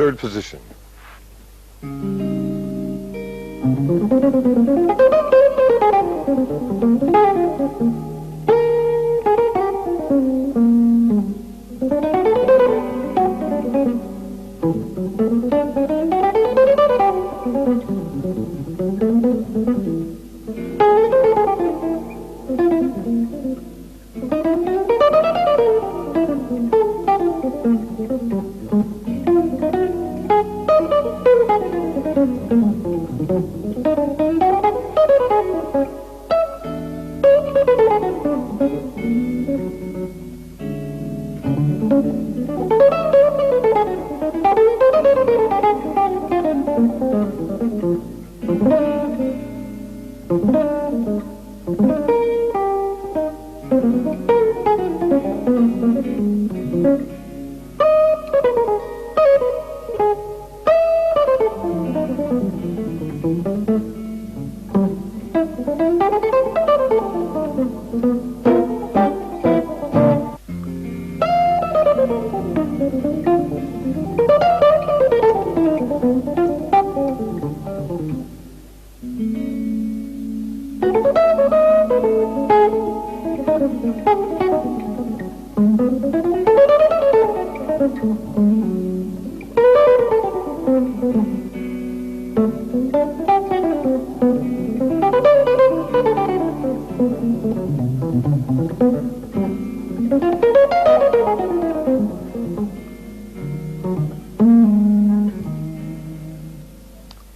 Third position.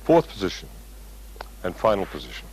Fourth position and final position.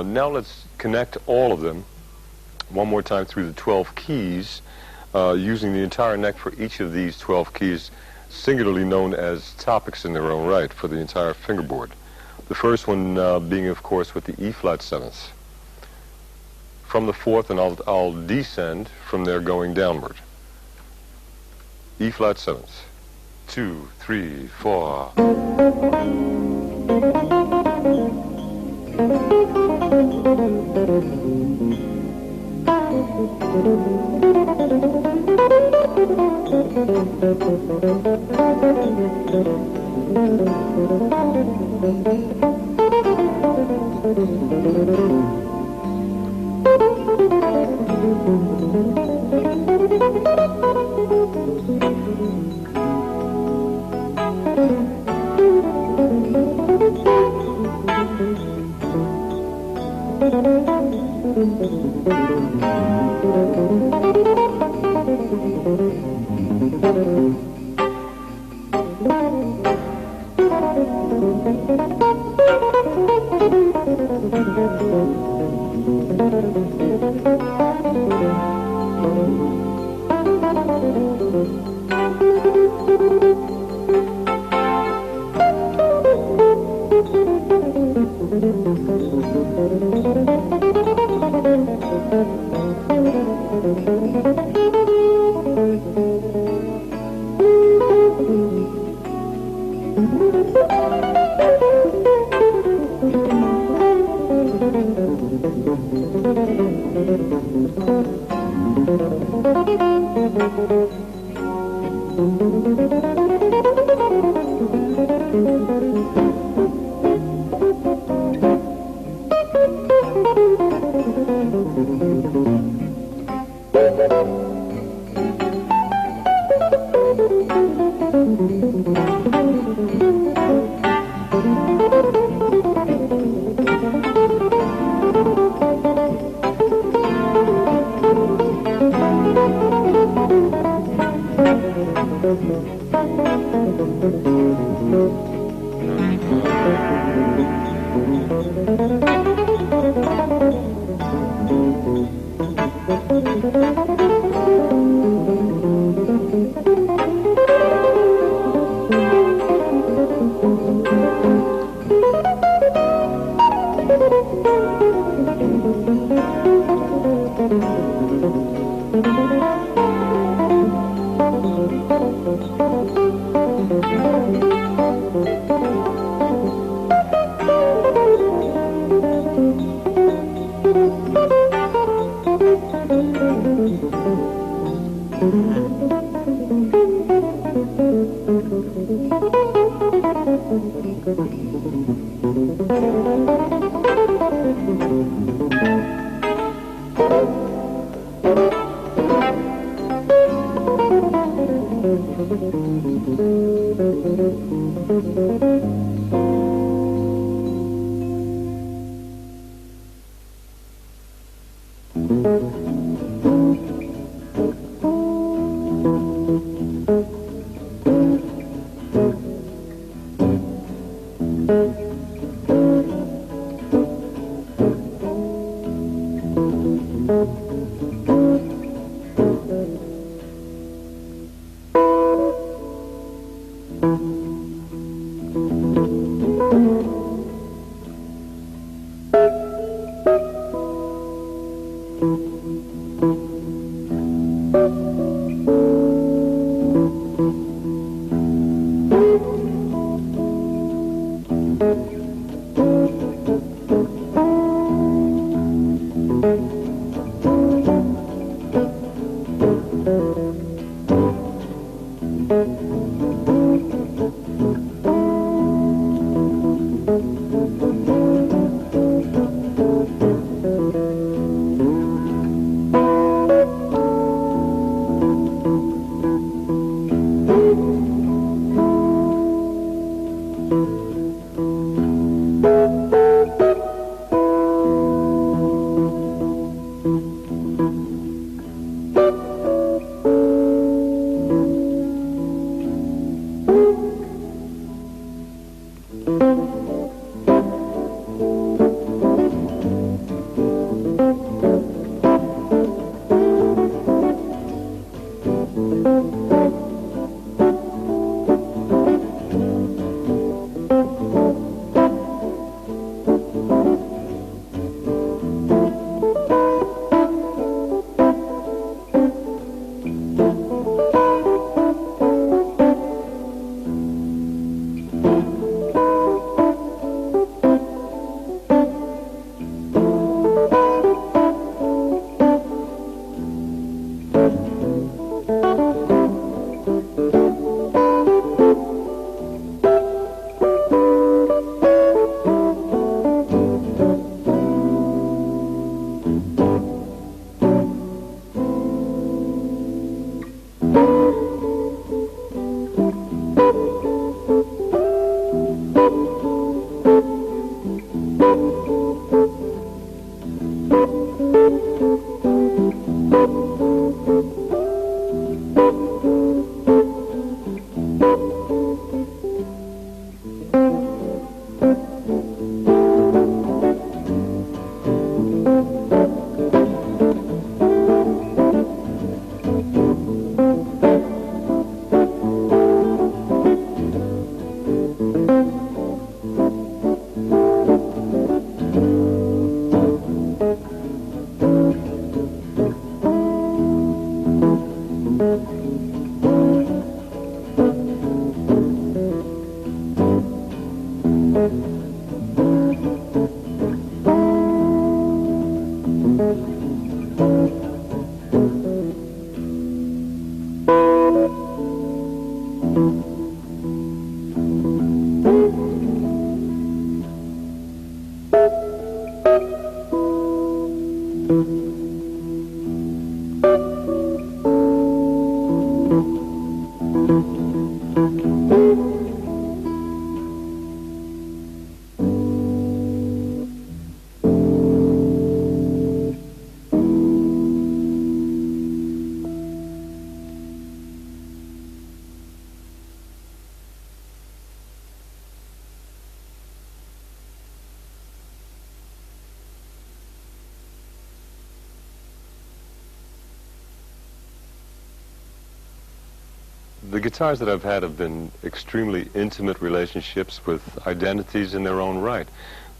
Now let's connect all of them one more time through the 12 keys, using the entire neck for each of these 12 keys, singularly known as topics in their own right for the entire fingerboard. The first one being, of course, with the E-flat seventh. From the fourth, and I'll descend from there going downward. E-flat seventh. 2, 3, 4. The guitars that I've had have been extremely intimate relationships with identities in their own right.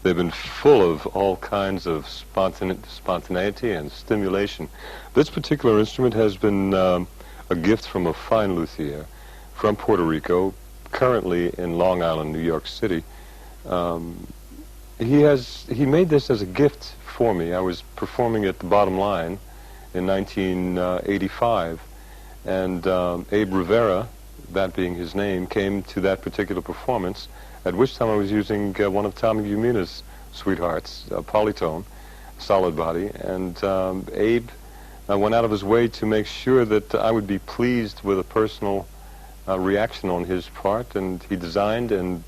They've been full of all kinds of spontaneity and stimulation. This particular instrument has been a gift from a fine luthier from Puerto Rico, currently in Long Island, New York City. He made this as a gift for me. I was performing at the Bottom Line in 1985, and Abe Rivera, that being his name, came to that particular performance, at which time I was using one of Tommy Bumina's sweethearts, a Polytone, solid body, and Abe went out of his way to make sure that I would be pleased with a personal reaction on his part, and he designed and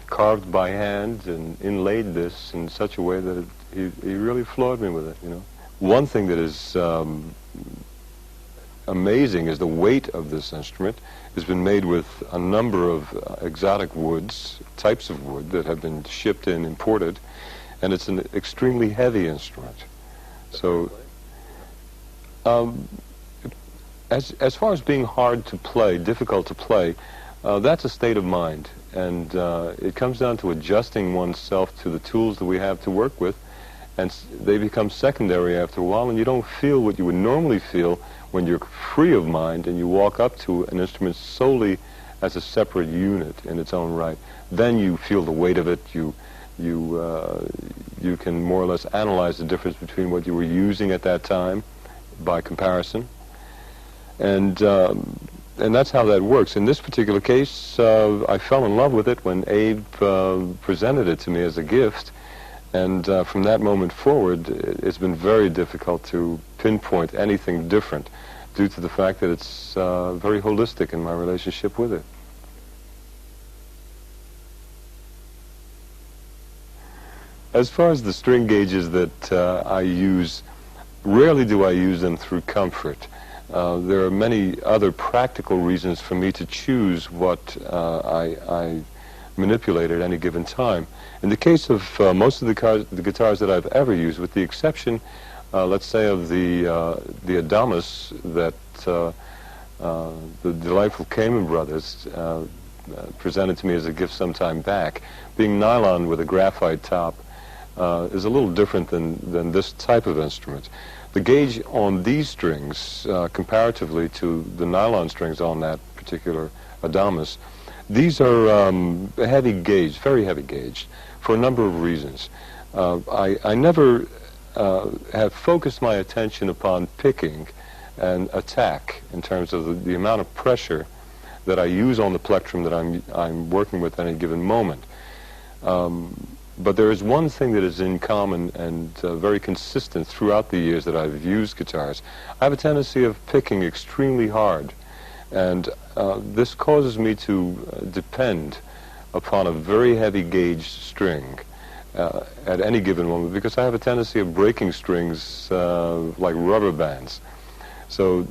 carved by hand and inlaid this in such a way that he really floored me with it, you know. One thing that is amazing is the weight of this instrument. It's been made with a number of exotic woods, types of wood that have been shipped in, imported, and it's an extremely heavy instrument. So, as far as being hard to play, difficult to play, that's a state of mind, and it comes down to adjusting oneself to the tools that we have to work with, and they become secondary after a while, and you don't feel what you would normally feel when you're free of mind and you walk up to an instrument solely as a separate unit in its own right. Then you feel the weight of it. You can more or less analyze the difference between what you were using at that time by comparison, and that's how that works. In this particular case, I fell in love with it when Abe presented it to me as a gift. And from that moment forward, it's been very difficult to pinpoint anything different due to the fact that it's very holistic in my relationship with it. As far as the string gauges that I use, rarely do I use them through comfort. There are many other practical reasons for me to choose what I manipulate at any given time. In the case of most of the guitars that I've ever used, with the exception, let's say, of the Adamas that the delightful Cayman brothers presented to me as a gift some time back, being nylon with a graphite top is a little different than this type of instrument. The gauge on these strings, comparatively to the nylon strings on that particular Adamas, these are heavy gauge, very heavy gauge, for a number of reasons. I never have focused my attention upon picking and attack in terms of the amount of pressure that I use on the plectrum that I'm working with at any given moment. But there is one thing that is in common and very consistent throughout the years that I've used guitars. I have a tendency of picking extremely hard, and this causes me to depend upon a very heavy gauge string at any given moment, because I have a tendency of breaking strings like rubber bands. So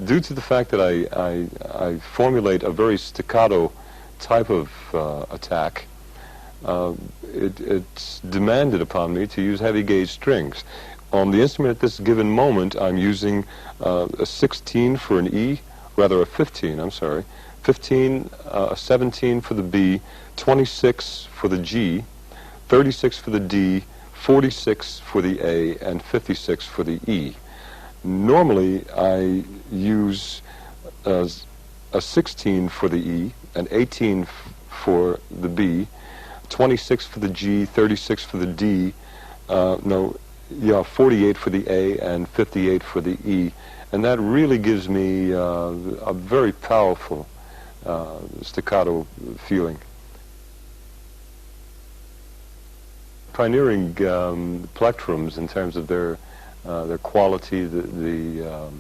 due to the fact that I formulate a very staccato type of attack, it's demanded upon me to use heavy gauge strings. On the instrument at this given moment, I'm using a 16 for an E, rather a 15, I'm sorry, 15, a 17 for the B, 26 for the G, 36 for the D, 46 for the A, and 56 for the E. Normally, I use a 16 for the E, an 18 for the B, 26 for the G, 36 for the D, 48 for the A, and 58 for the E. And that really gives me a very powerful staccato feeling. Pioneering plectrums in terms of their quality, the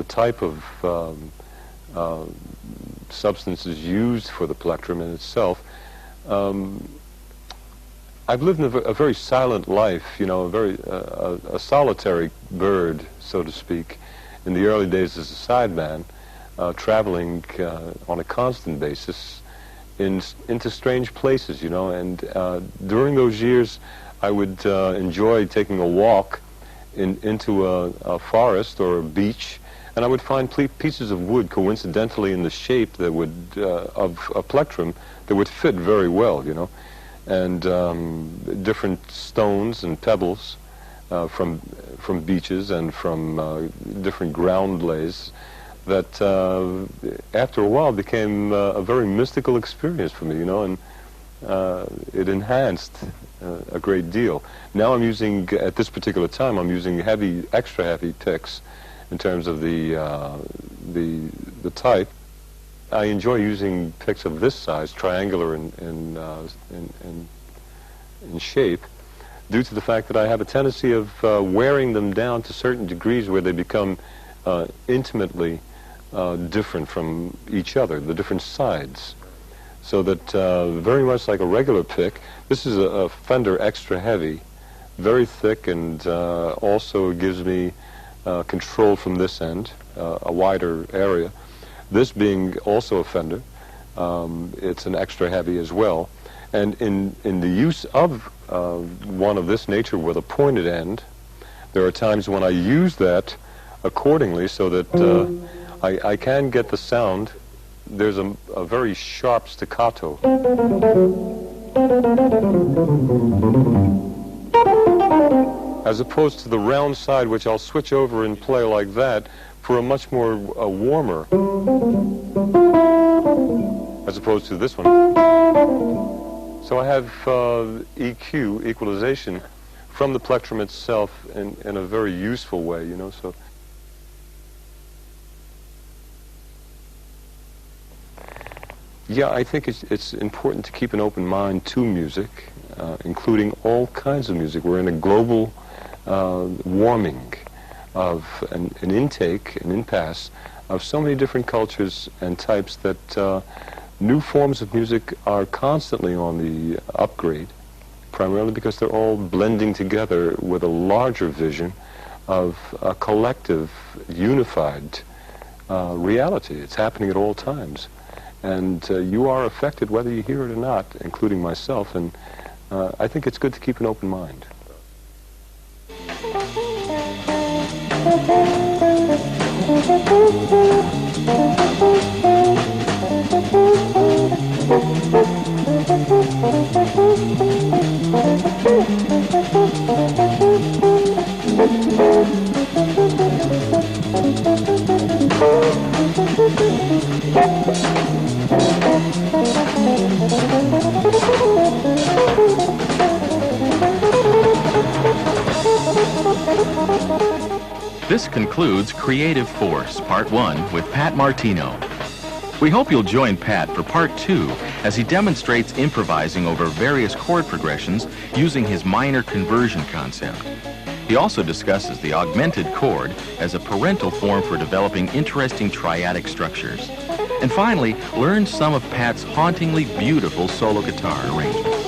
type of substances used for the plectrum in itself. I've lived a very silent life, you know, a solitary bird, so to speak, in the early days as a sideman, traveling on a constant basis into strange places, you know, and during those years I would enjoy taking a walk into a forest or a beach and I would find pieces of wood coincidentally in the shape that would, of a plectrum that would fit very well, you know, and different stones and pebbles from beaches and from different ground lays that after a while became a very mystical experience for me, you know, and it enhanced a great deal. Now I'm using, at this particular time, I'm using heavy, extra heavy picks in terms of the type. I enjoy using picks of this size, triangular in shape, due to the fact that I have a tendency of wearing them down to certain degrees where they become intimately different from each other, the different sides. So that very much like a regular pick, this is a Fender extra heavy, very thick, and also gives me control from this end, a wider area. This being also a Fender, it's an extra heavy as well. And in the use of one of this nature with a pointed end, there are times when I use that accordingly so that I can get the sound. There's a very sharp staccato. As opposed to the round side, which I'll switch over and play like that for a much more warmer, as opposed to this one. So I have EQ, equalization, from the plectrum itself in a very useful way, you know, so. Yeah, I think it's important to keep an open mind to music, including all kinds of music. We're in a global warming of an intake, an impasse of so many different cultures and types that new forms of music are constantly on the upgrade, primarily because they're all blending together with a larger vision of a collective, unified reality. It's happening at all times. And you are affected whether you hear it or not, including myself, and I think it's good to keep an open mind. This concludes Creative Force, Part 1 with Pat Martino. We hope you'll join Pat for Part 2 as he demonstrates improvising over various chord progressions using his minor conversion concept. He also discusses the augmented chord as a parental form for developing interesting triadic structures. And finally, learn some of Pat's hauntingly beautiful solo guitar arrangements.